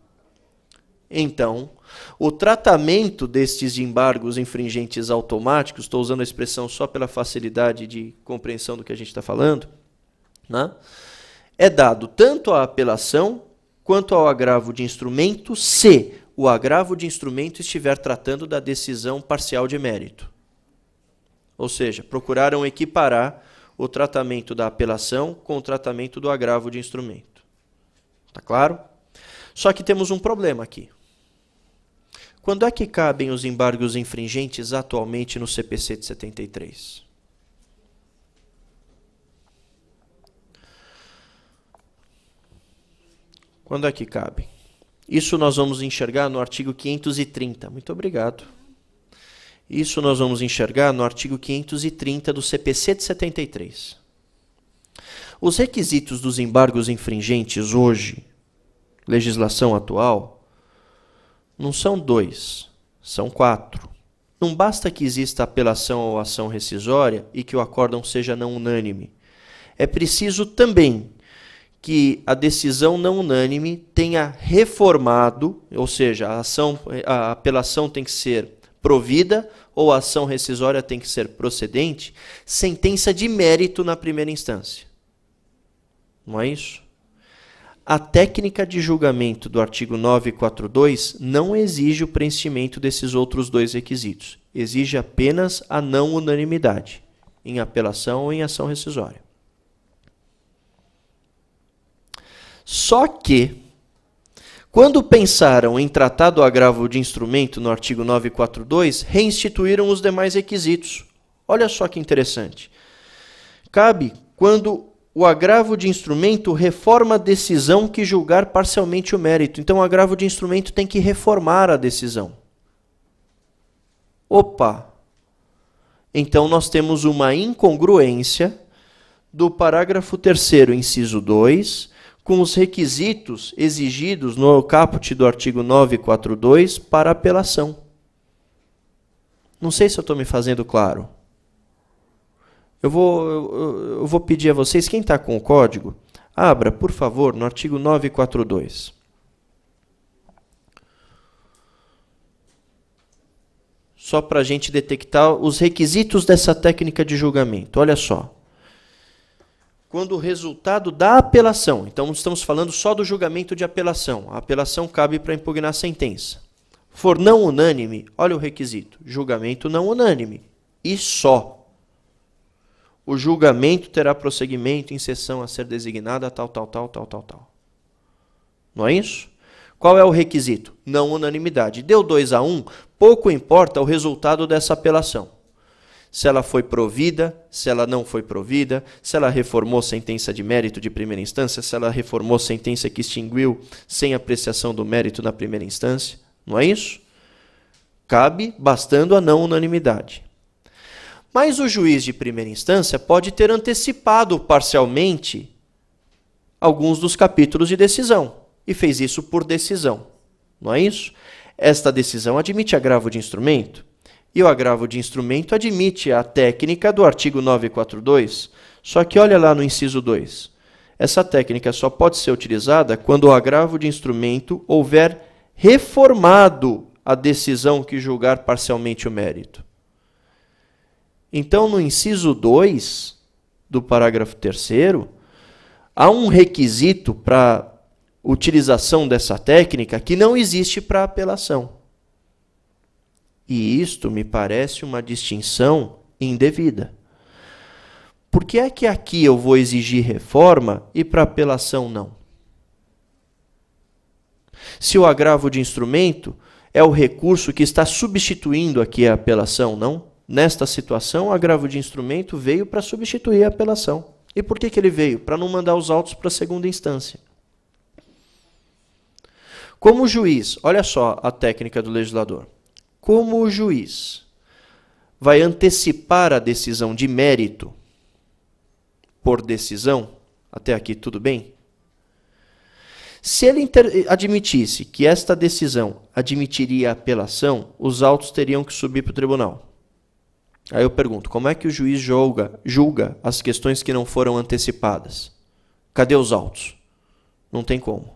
Então, o tratamento destes embargos infringentes automáticos, estou usando a expressão só pela facilidade de compreensão do que a gente está falando, né, é dado tanto à apelação quanto ao agravo de instrumento se o agravo de instrumento estiver tratando da decisão parcial de mérito. Ou seja, procuraram equiparar o tratamento da apelação com o tratamento do agravo de instrumento. Está claro? Só que temos um problema aqui. Quando é que cabem os embargos infringentes atualmente no CPC de 73? Quando é que cabem? Isso nós vamos enxergar no artigo 530. Muito obrigado. Isso nós vamos enxergar no artigo 530 do CPC de 73. Os requisitos dos embargos infringentes hoje, legislação atual, não são 2, são 4. Não basta que exista apelação ou ação rescisória e que o acórdão seja não unânime. É preciso também que a decisão não unânime tenha reformado, ou seja, a apelação tem que ser provida ou a ação rescisória tem que ser procedente, sentença de mérito na primeira instância. Não é isso? A técnica de julgamento do artigo 942 não exige o preenchimento desses outros dois requisitos. Exige apenas a não unanimidade, em apelação ou em ação rescisória. Só que, quando pensaram em tratar do agravo de instrumento no artigo 942, reinstituíram os demais requisitos. Olha só que interessante. Cabe quando o agravo de instrumento reforma a decisão que julgar parcialmente o mérito. Então, o agravo de instrumento tem que reformar a decisão. Opa! Então, nós temos uma incongruência do parágrafo 3º, inciso 2, com os requisitos exigidos no caput do artigo 942 para apelação. Não sei se eu estou me fazendo claro. Eu vou pedir a vocês, quem está com o código, abra, por favor, no artigo 942. Só para a gente detectar os requisitos dessa técnica de julgamento. Olha só. Quando o resultado da apelação, então estamos falando só do julgamento de apelação, a apelação cabe para impugnar a sentença, for não unânime, olha o requisito, julgamento não unânime, e só. O julgamento terá prosseguimento em sessão a ser designada, tal. Não é isso? Qual é o requisito? Não unanimidade. Deu 2-1, pouco importa o resultado dessa apelação. Se ela foi provida, se ela não foi provida, se ela reformou sentença de mérito de primeira instância, se ela reformou sentença que extinguiu sem apreciação do mérito na primeira instância. Não é isso? Cabe bastando a não unanimidade. Mas o juiz de primeira instância pode ter antecipado parcialmente alguns dos capítulos de decisão, e fez isso por decisão. Não é isso? Esta decisão admite agravo de instrumento, e o agravo de instrumento admite a técnica do artigo 942, só que olha lá no inciso 2. Essa técnica só pode ser utilizada quando o agravo de instrumento houver reformado a decisão que julgar parcialmente o mérito. Então, no inciso 2 do parágrafo 3º, há um requisito para utilização dessa técnica que não existe para apelação. E isto me parece uma distinção indevida. Por que é que aqui eu vou exigir reforma e para apelação não? Se o agravo de instrumento é o recurso que está substituindo aqui a apelação, não? Nesta situação, o agravo de instrumento veio para substituir a apelação. E por que ele veio? Para não mandar os autos para a segunda instância. Como o juiz, olha só a técnica do legislador. Como o juiz vai antecipar a decisão de mérito por decisão, até aqui tudo bem? Se ele admitisse que esta decisão admitiria a apelação, os autos teriam que subir para o tribunal. Aí eu pergunto, como é que o juiz julga as questões que não foram antecipadas? Cadê os autos? Não tem como.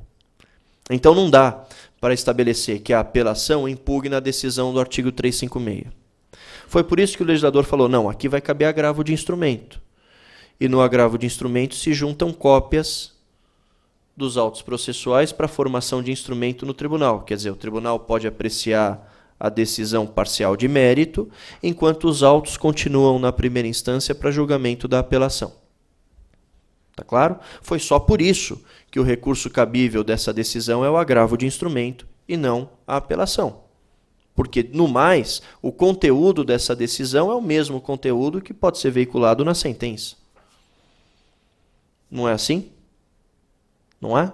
Então não dá para estabelecer que a apelação impugna a decisão do artigo 356. Foi por isso que o legislador falou, não, aqui vai caber agravo de instrumento. E no agravo de instrumento se juntam cópias dos autos processuais para a formação de instrumento no tribunal. Quer dizer, o tribunal pode apreciar a decisão parcial de mérito, enquanto os autos continuam na primeira instância para julgamento da apelação. Tá claro? Foi só por isso que o recurso cabível dessa decisão é o agravo de instrumento e não a apelação. Porque, no mais, o conteúdo dessa decisão é o mesmo conteúdo que pode ser veiculado na sentença. Não é assim? Não é?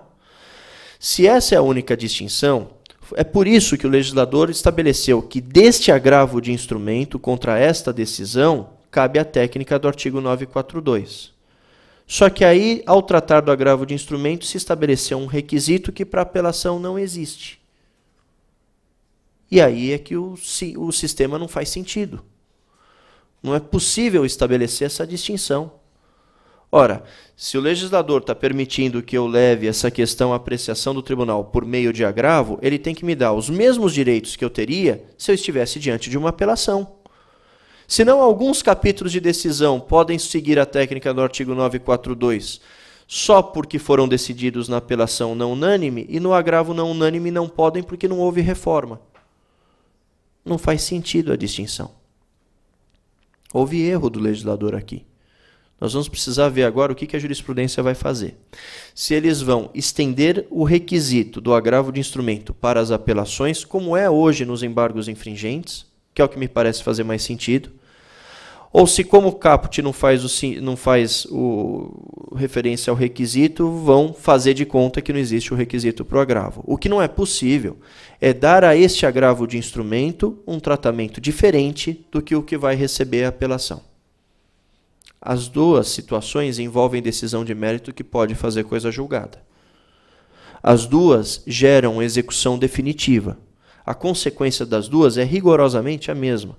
Se essa é a única distinção, é por isso que o legislador estabeleceu que deste agravo de instrumento contra esta decisão cabe a técnica do artigo 942. Só que aí, ao tratar do agravo de instrumento, se estabeleceu um requisito que para apelação não existe. E aí é que o sistema não faz sentido. Não é possível estabelecer essa distinção. Ora, se o legislador está permitindo que eu leve essa questão à apreciação do tribunal por meio de agravo, ele tem que me dar os mesmos direitos que eu teria se eu estivesse diante de uma apelação. Senão, alguns capítulos de decisão podem seguir a técnica do artigo 942 só porque foram decididos na apelação não unânime, e no agravo não unânime não podem porque não houve reforma. Não faz sentido a distinção. Houve erro do legislador aqui. Nós vamos precisar ver agora o que a jurisprudência vai fazer. Se eles vão estender o requisito do agravo de instrumento para as apelações, como é hoje nos embargos infringentes, que é o que me parece fazer mais sentido, ou se, como o caput não faz o referência ao requisito, vão fazer de conta que não existe o requisito para o agravo. O que não é possível é dar a este agravo de instrumento um tratamento diferente do que o que vai receber a apelação. As duas situações envolvem decisão de mérito que pode fazer coisa julgada. As duas geram execução definitiva. A consequência das duas é rigorosamente a mesma.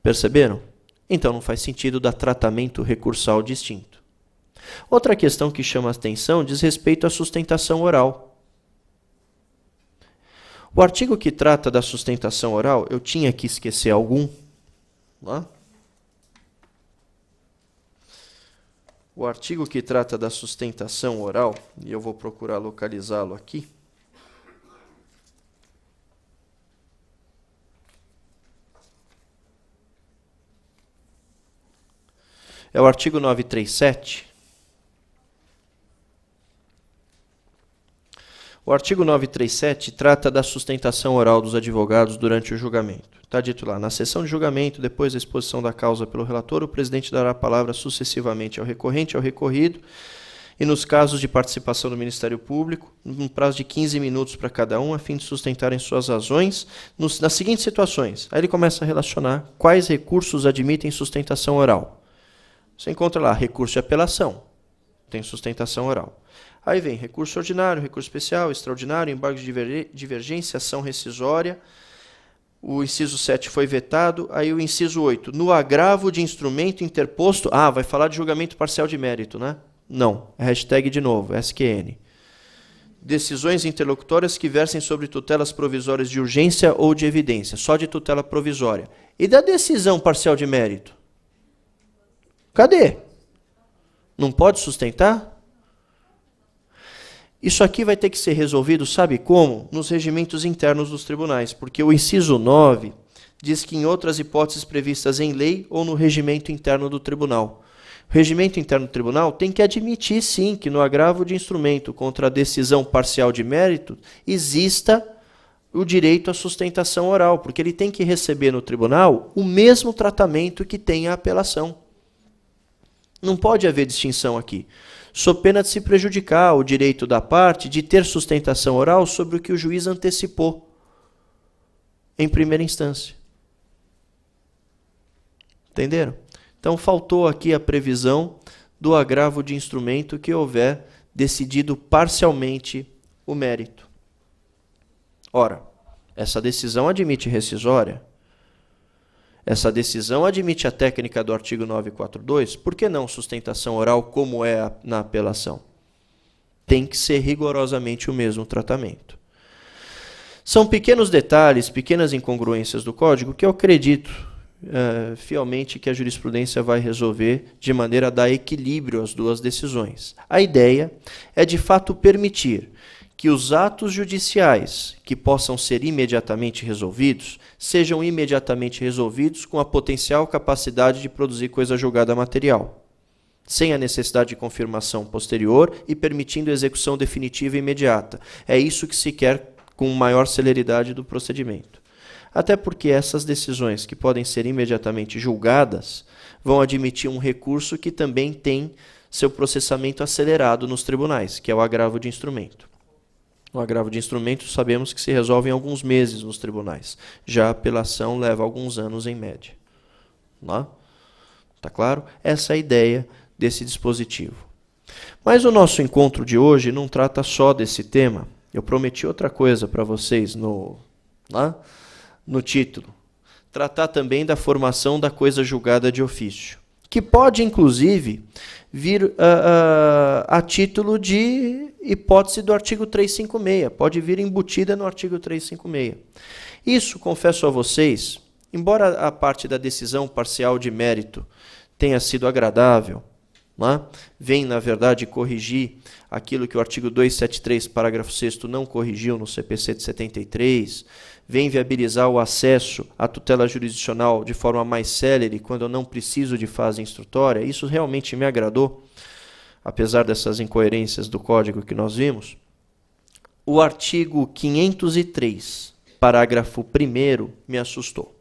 Perceberam? Então não faz sentido dar tratamento recursal distinto. Outra questão que chama a atenção diz respeito à sustentação oral. O artigo que trata da sustentação oral, eu tinha que esquecer algum. Lá. O artigo que trata da sustentação oral, e eu vou procurar localizá-lo aqui. É o artigo 937. O artigo 937 trata da sustentação oral dos advogados durante o julgamento. Está dito lá, na sessão de julgamento, depois da exposição da causa pelo relator, o presidente dará a palavra sucessivamente ao recorrente e ao recorrido, e nos casos de participação do Ministério Público, um prazo de 15 minutos para cada um, a fim de sustentarem suas razões, nas seguintes situações. Aí ele começa a relacionar quais recursos admitem sustentação oral. Você encontra lá recurso de apelação, tem sustentação oral. Aí vem recurso ordinário, recurso especial, extraordinário, embargo de divergência, ação rescisória. O inciso 7 foi vetado. Aí o inciso 8, no agravo de instrumento interposto. Ah, vai falar de julgamento parcial de mérito, né? Não, hashtag de novo, SQN. Decisões interlocutórias que versem sobre tutelas provisórias de urgência ou de evidência, só de tutela provisória. E da decisão parcial de mérito? Cadê? Não pode sustentar? Isso aqui vai ter que ser resolvido, sabe como? Nos regimentos internos dos tribunais, porque o inciso 9 diz que em outras hipóteses previstas em lei ou no regimento interno do tribunal. O regimento interno do tribunal tem que admitir, sim, que no agravo de instrumento contra a decisão parcial de mérito exista o direito à sustentação oral, porque ele tem que receber no tribunal o mesmo tratamento que tem a apelação. Não pode haver distinção aqui, sob pena de se prejudicar o direito da parte de ter sustentação oral sobre o que o juiz antecipou em primeira instância. Entenderam? Então faltou aqui a previsão do agravo de instrumento que houver decidido parcialmente o mérito. Ora, essa decisão admite rescisória? Essa decisão admite a técnica do artigo 942, por que não sustentação oral como é na apelação? Tem que ser rigorosamente o mesmo tratamento. São pequenos detalhes, pequenas incongruências do Código que eu acredito fielmente que a jurisprudência vai resolver de maneira a dar equilíbrio às duas decisões. A ideia é, de fato, permitir que os atos judiciais que possam ser imediatamente resolvidos sejam imediatamente resolvidos com a potencial capacidade de produzir coisa julgada material, sem a necessidade de confirmação posterior e permitindo execução definitiva e imediata. É isso que se quer com maior celeridade do procedimento. Até porque essas decisões que podem ser imediatamente julgadas vão admitir um recurso que também tem seu processamento acelerado nos tribunais, que é o agravo de instrumento. O agravo de instrumento sabemos que se resolve em alguns meses nos tribunais. Já a apelação leva alguns anos em média. Tá claro? Essa é a ideia desse dispositivo. Mas o nosso encontro de hoje não trata só desse tema. Eu prometi outra coisa para vocês no título. Tratar também da formação da coisa julgada de ofício. que pode, inclusive, vir a título de hipótese do artigo 356, pode vir embutida no artigo 356. Isso, confesso a vocês, embora a parte da decisão parcial de mérito tenha sido agradável, né? Vem, na verdade, corrigir aquilo que o artigo 273, parágrafo 6º, não corrigiu no CPC de 73, vem viabilizar o acesso à tutela jurisdicional de forma mais célere, quando eu não preciso de fase instrutória. Isso realmente me agradou, apesar dessas incoerências do código que nós vimos. O artigo 503, parágrafo 1º, me assustou.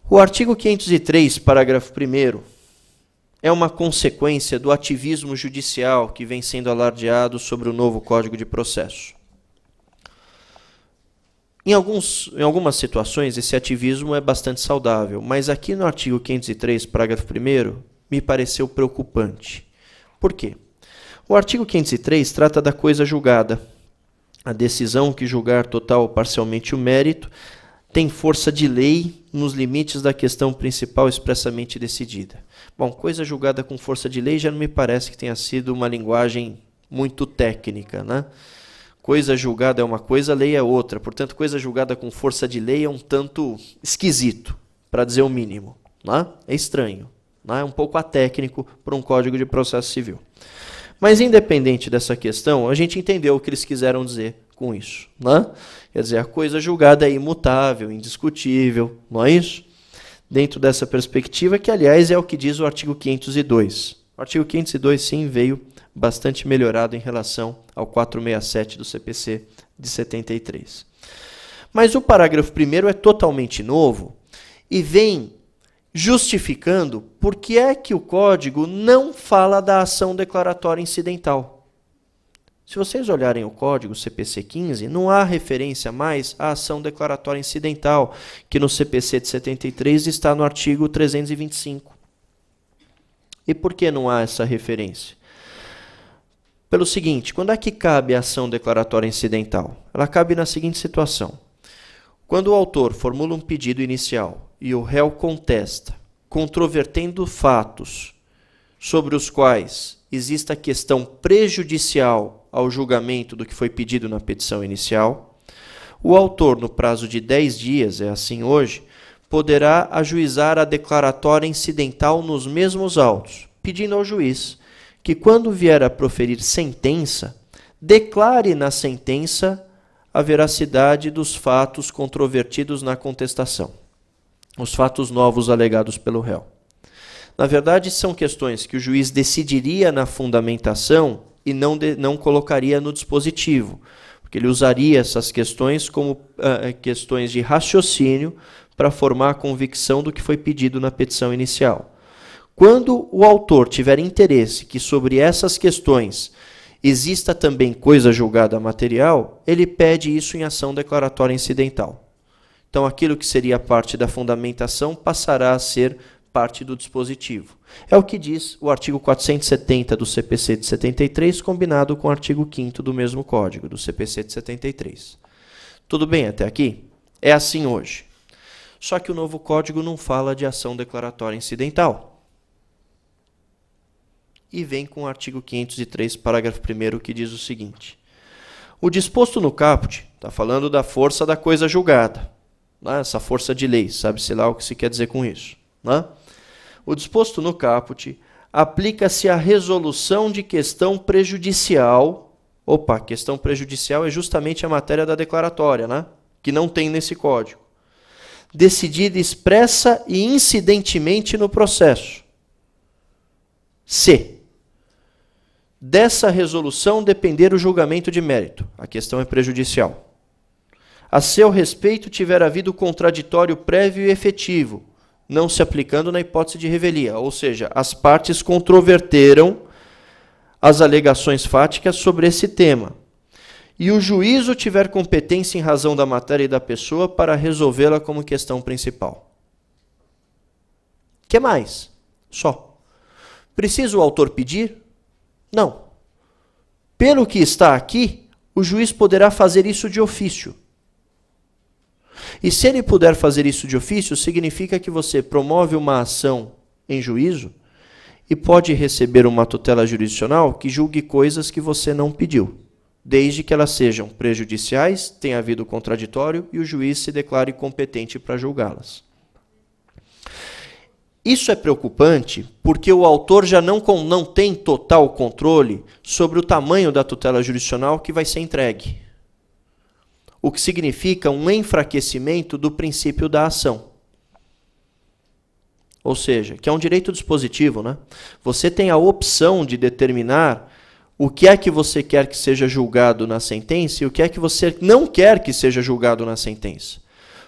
O artigo 503, parágrafo 1º, é uma consequência do ativismo judicial que vem sendo alardeado sobre o novo Código de Processo. Em algumas situações, esse ativismo é bastante saudável, mas aqui no artigo 503, parágrafo 1º, me pareceu preocupante. Por quê? O artigo 503 trata da coisa julgada. A decisão que julgar total ou parcialmente o mérito tem força de lei nos limites da questão principal expressamente decidida. Bom, coisa julgada com força de lei já não me parece que tenha sido uma linguagem muito técnica, né? Coisa julgada é uma coisa, lei é outra. Portanto, coisa julgada com força de lei é um tanto esquisito, para dizer o mínimo, né? É estranho, né? É um pouco atécnico para um Código de Processo Civil. Mas, independente dessa questão, a gente entendeu o que eles quiseram dizer com isso, né? Quer dizer, a coisa julgada é imutável, indiscutível, não é isso? Dentro dessa perspectiva, que, aliás, é o que diz o artigo 502. O artigo 502, sim, veio bastante melhorado em relação ao 467 do CPC de 73. Mas o parágrafo 1º é totalmente novo e vem justificando por que é que o Código não fala da ação declaratória incidental. Se vocês olharem o Código CPC 15, não há referência mais à ação declaratória incidental, que no CPC de 73 está no artigo 325. E por que não há essa referência? Pelo seguinte, quando é que cabe a ação declaratória incidental? Ela cabe na seguinte situação. Quando o autor formula um pedido inicial e o réu contesta, controvertendo fatos sobre os quais exista questão prejudicial ao julgamento do que foi pedido na petição inicial, o autor, no prazo de 10 dias, é assim hoje, poderá ajuizar a declaratória incidental nos mesmos autos, pedindo ao juiz que, quando vier a proferir sentença, declare na sentença a veracidade dos fatos controvertidos na contestação, os fatos novos alegados pelo réu. Na verdade, são questões que o juiz decidiria na fundamentação e não colocaria no dispositivo, porque ele usaria essas questões como questões de raciocínio para formar a convicção do que foi pedido na petição inicial. Quando o autor tiver interesse que sobre essas questões exista também coisa julgada material, ele pede isso em ação declaratória incidental. Então, aquilo que seria parte da fundamentação passará a ser parte do dispositivo. É o que diz o artigo 470 do CPC de 73, combinado com o artigo 5º do mesmo Código, do CPC de 73. Tudo bem até aqui? É assim hoje. Só que o novo Código não fala de ação declaratória incidental. E vem com o artigo 503, parágrafo 1º, que diz o seguinte. O disposto no caput está falando da força da coisa julgada, né? Essa força de lei, sabe-se lá o que se quer dizer com isso, né? O disposto no caput aplica-se à resolução de questão prejudicial. Opa, questão prejudicial é justamente a matéria da declaratória, né? Que não tem nesse código. Decidida expressa e incidentemente no processo. Se dessa resolução depender o julgamento de mérito, a questão é prejudicial. A seu respeito tiver havido contraditório prévio e efetivo, não se aplicando na hipótese de revelia, ou seja, as partes controverteram as alegações fáticas sobre esse tema, e o juízo tiver competência em razão da matéria e da pessoa para resolvê-la como questão principal. Que mais? Só. Precisa o autor pedir? Não. Pelo que está aqui, o juiz poderá fazer isso de ofício. E se ele puder fazer isso de ofício, significa que você promove uma ação em juízo e pode receber uma tutela jurisdicional que julgue coisas que você não pediu, desde que elas sejam prejudiciais, tenha havido contraditório e o juiz se declare competente para julgá-las. Isso é preocupante porque o autor já não tem total controle sobre o tamanho da tutela jurisdicional que vai ser entregue, o que significa um enfraquecimento do princípio da ação. Ou seja, que é um direito dispositivo, né? Você tem a opção de determinar o que é que você quer que seja julgado na sentença e o que é que você não quer que seja julgado na sentença.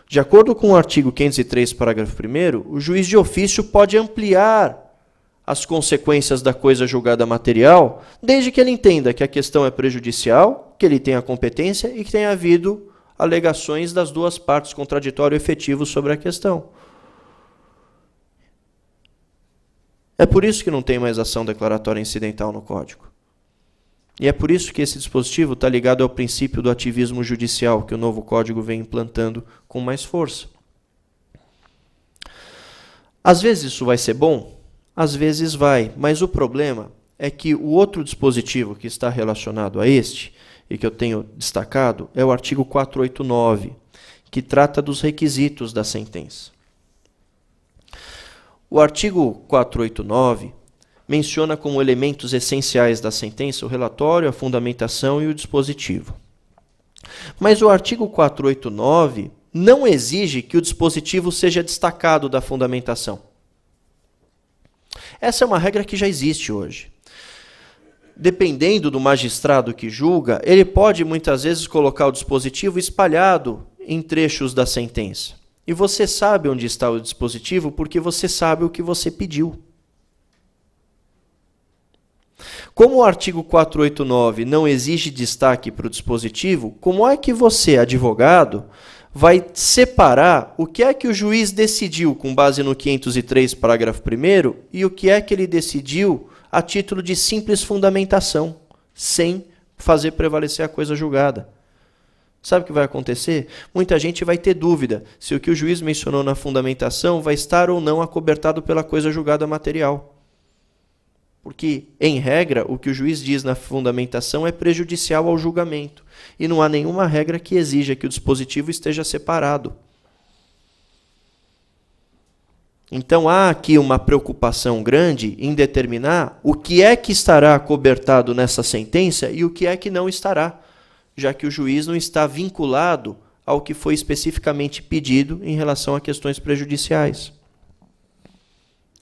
De acordo com o artigo 503, parágrafo 1º, o juiz de ofício pode ampliar as consequências da coisa julgada material, desde que ele entenda que a questão é prejudicial, que ele tenha competência e que tenha havido alegações das duas partes, contraditório e efetivo sobre a questão. É por isso que não tem mais ação declaratória incidental no Código. E é por isso que esse dispositivo está ligado ao princípio do ativismo judicial, que o novo Código vem implantando com mais força. Às vezes isso vai ser bom, às vezes vai, mas o problema é que o outro dispositivo que está relacionado a este, e que eu tenho destacado, é o artigo 489, que trata dos requisitos da sentença. O artigo 489 menciona como elementos essenciais da sentença o relatório, a fundamentação e o dispositivo. Mas o artigo 489 não exige que o dispositivo seja destacado da fundamentação. Essa é uma regra que já existe hoje. Dependendo do magistrado que julga, ele pode muitas vezes colocar o dispositivo espalhado em trechos da sentença. E você sabe onde está o dispositivo porque você sabe o que você pediu. Como o artigo 489 não exige destaque para o dispositivo, como é que você, advogado, vai separar o que é que o juiz decidiu com base no 503, parágrafo 1º, e o que é que ele decidiu a título de simples fundamentação, sem fazer prevalecer a coisa julgada? Sabe o que vai acontecer? Muita gente vai ter dúvida se o que o juiz mencionou na fundamentação vai estar ou não acobertado pela coisa julgada material. Porque, em regra, o que o juiz diz na fundamentação é prejudicial ao julgamento. E não há nenhuma regra que exija que o dispositivo esteja separado. Então, há aqui uma preocupação grande em determinar o que é que estará acobertado nessa sentença e o que é que não estará, já que o juiz não está vinculado ao que foi especificamente pedido em relação a questões prejudiciais.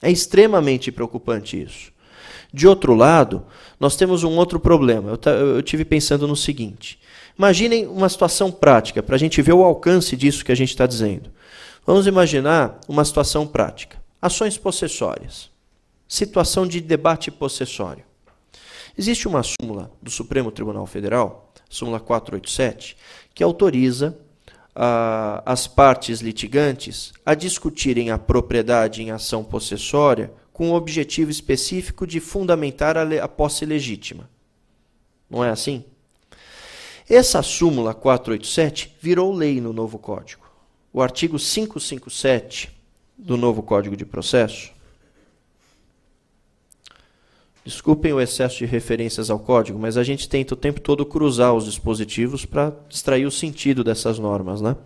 É extremamente preocupante isso. De outro lado, nós temos um outro problema. Eu tive pensando no seguinte. Imaginem uma situação prática, para a gente ver o alcance disso que a gente está dizendo. Vamos imaginar uma situação prática. Ações possessórias. Situação de debate possessório. Existe uma súmula do Supremo Tribunal Federal, súmula 487, que autoriza as partes litigantes a discutirem a propriedade em ação possessória com o objetivo específico de fundamentar a posse legítima. Não é assim? Essa súmula 487 virou lei no novo Código. O artigo 557 do novo Código de Processo. Desculpem o excesso de referências ao Código, mas a gente tenta o tempo todo cruzar os dispositivos para extrair o sentido dessas normas, né?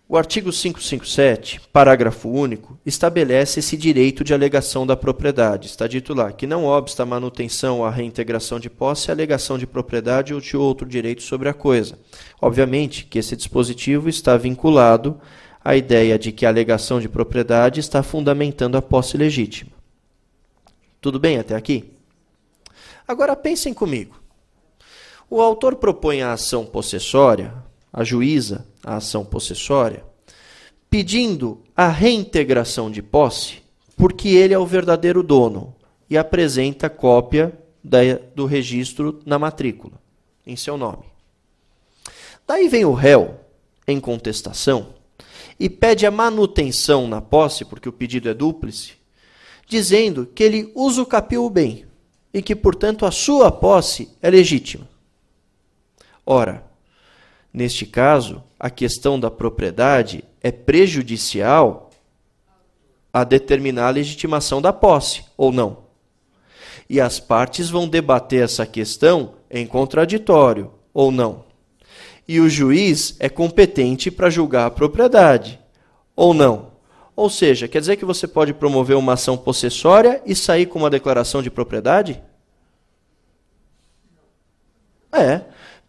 O artigo 557, parágrafo único, estabelece esse direito de alegação da propriedade. Está dito lá que não obsta a manutenção ou a reintegração de posse, a alegação de propriedade ou de outro direito sobre a coisa. Obviamente que esse dispositivo está vinculado à ideia de que a alegação de propriedade está fundamentando a posse legítima. Tudo bem até aqui? Agora pensem comigo. O autor propõe a ação possessória, ajuiza a ação possessória, pedindo a reintegração de posse, porque ele é o verdadeiro dono e apresenta cópia do registro na matrícula, em seu nome. Daí vem o réu, em contestação, e pede a manutenção na posse, porque o pedido é dúplice, dizendo que ele usucapiou o bem e que, portanto, a sua posse é legítima. Ora, neste caso, a questão da propriedade é prejudicial a determinar a legitimação da posse, ou não. E as partes vão debater essa questão em contraditório, ou não. E o juiz é competente para julgar a propriedade, ou não. Ou seja, quer dizer que você pode promover uma ação possessória e sair com uma declaração de propriedade?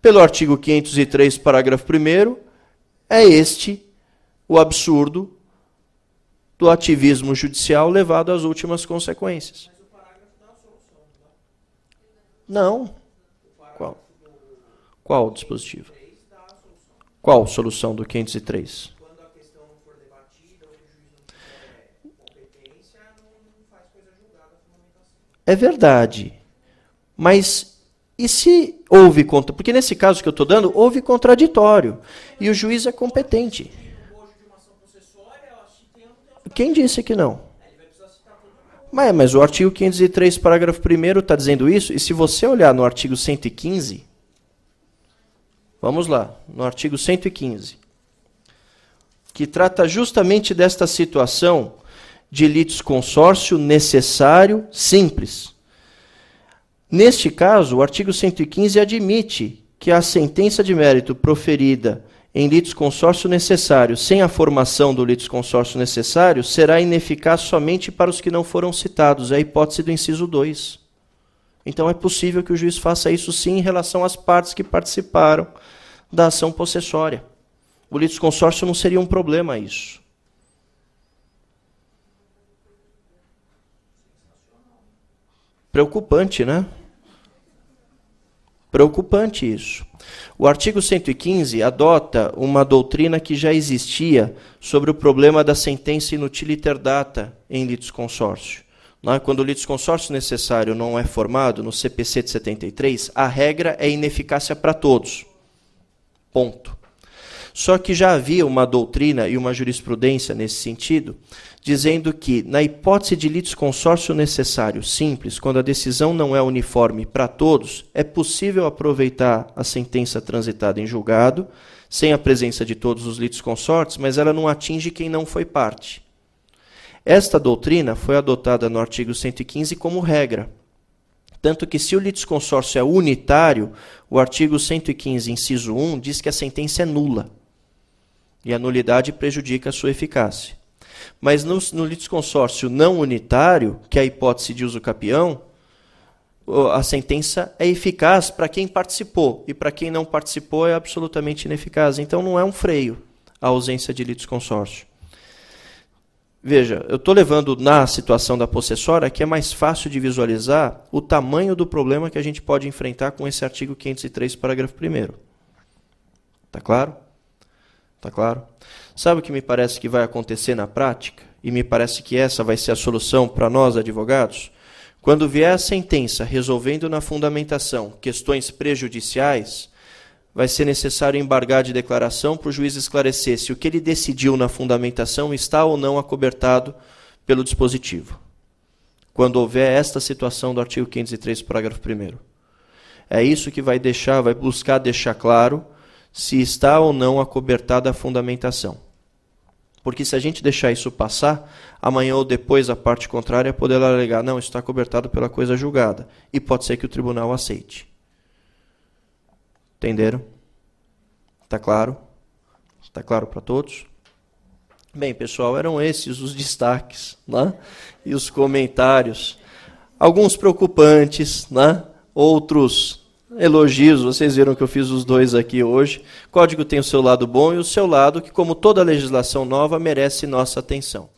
Pelo artigo 503, parágrafo 1º, é este o absurdo do ativismo judicial levado às últimas consequências. Mas o parágrafo dá a solução, não dá? Não. Qual o dispositivo? Qual a solução do 503? Quando a questão não for debatida, ou o juiz não tiver competência, não faz coisa julgada a fundamentação. É verdade. Mas e se houve contra... Porque nesse caso que eu estou dando, houve contraditório. E o juiz é competente. Quem disse que não? Mas o artigo 503, parágrafo 1º está dizendo isso, e se você olhar no artigo 115, vamos lá, no artigo 115, que trata justamente desta situação de litisconsórcio necessário simples. Neste caso, o artigo 115 admite que a sentença de mérito proferida em litisconsórcio necessário, sem a formação do litisconsórcio necessário, será ineficaz somente para os que não foram citados. É a hipótese do inciso 2. Então é possível que o juiz faça isso sim em relação às partes que participaram da ação possessória. O litisconsórcio não seria um problema isso. Preocupante, né? Preocupante isso. O artigo 115 adota uma doutrina que já existia sobre o problema da sentença inutiliter data em litisconsórcio. Quando o litisconsórcio necessário não é formado, no CPC de 73, a regra é ineficácia para todos. Ponto. Só que já havia uma doutrina e uma jurisprudência nesse sentido, dizendo que, na hipótese de litisconsórcio necessário simples, quando a decisão não é uniforme para todos, é possível aproveitar a sentença transitada em julgado, sem a presença de todos os litisconsortes, mas ela não atinge quem não foi parte. Esta doutrina foi adotada no artigo 115 como regra. Tanto que, se o litisconsórcio é unitário, o artigo 115, inciso 1, diz que a sentença é nula. E a nulidade prejudica a sua eficácia. Mas no litisconsórcio não unitário, que é a hipótese de uso capião, a sentença é eficaz para quem participou, e para quem não participou é absolutamente ineficaz. Então não é um freio a ausência de litisconsórcio. Veja, eu estou levando na situação da possessória que é mais fácil de visualizar o tamanho do problema que a gente pode enfrentar com esse artigo 503, parágrafo 1º. Está claro? Está claro? Sabe o que me parece que vai acontecer na prática? E me parece que essa vai ser a solução para nós, advogados? Quando vier a sentença resolvendo na fundamentação questões prejudiciais, vai ser necessário embargar de declaração para o juiz esclarecer se o que ele decidiu na fundamentação está ou não acobertado pelo dispositivo. Quando houver esta situação do artigo 503, parágrafo 1º. É isso que vai buscar deixar claro se está ou não acobertada a fundamentação. Porque se a gente deixar isso passar, amanhã ou depois a parte contrária poderá alegar, não, isso está acobertado pela coisa julgada. E pode ser que o tribunal aceite. Entenderam? Está claro? Está claro para todos? Bem, pessoal, eram esses os destaques, né? E os comentários. Alguns preocupantes, né? Outros elogios, vocês viram que eu fiz os dois aqui hoje. O código tem o seu lado bom e o seu lado que, como toda legislação nova, merece nossa atenção.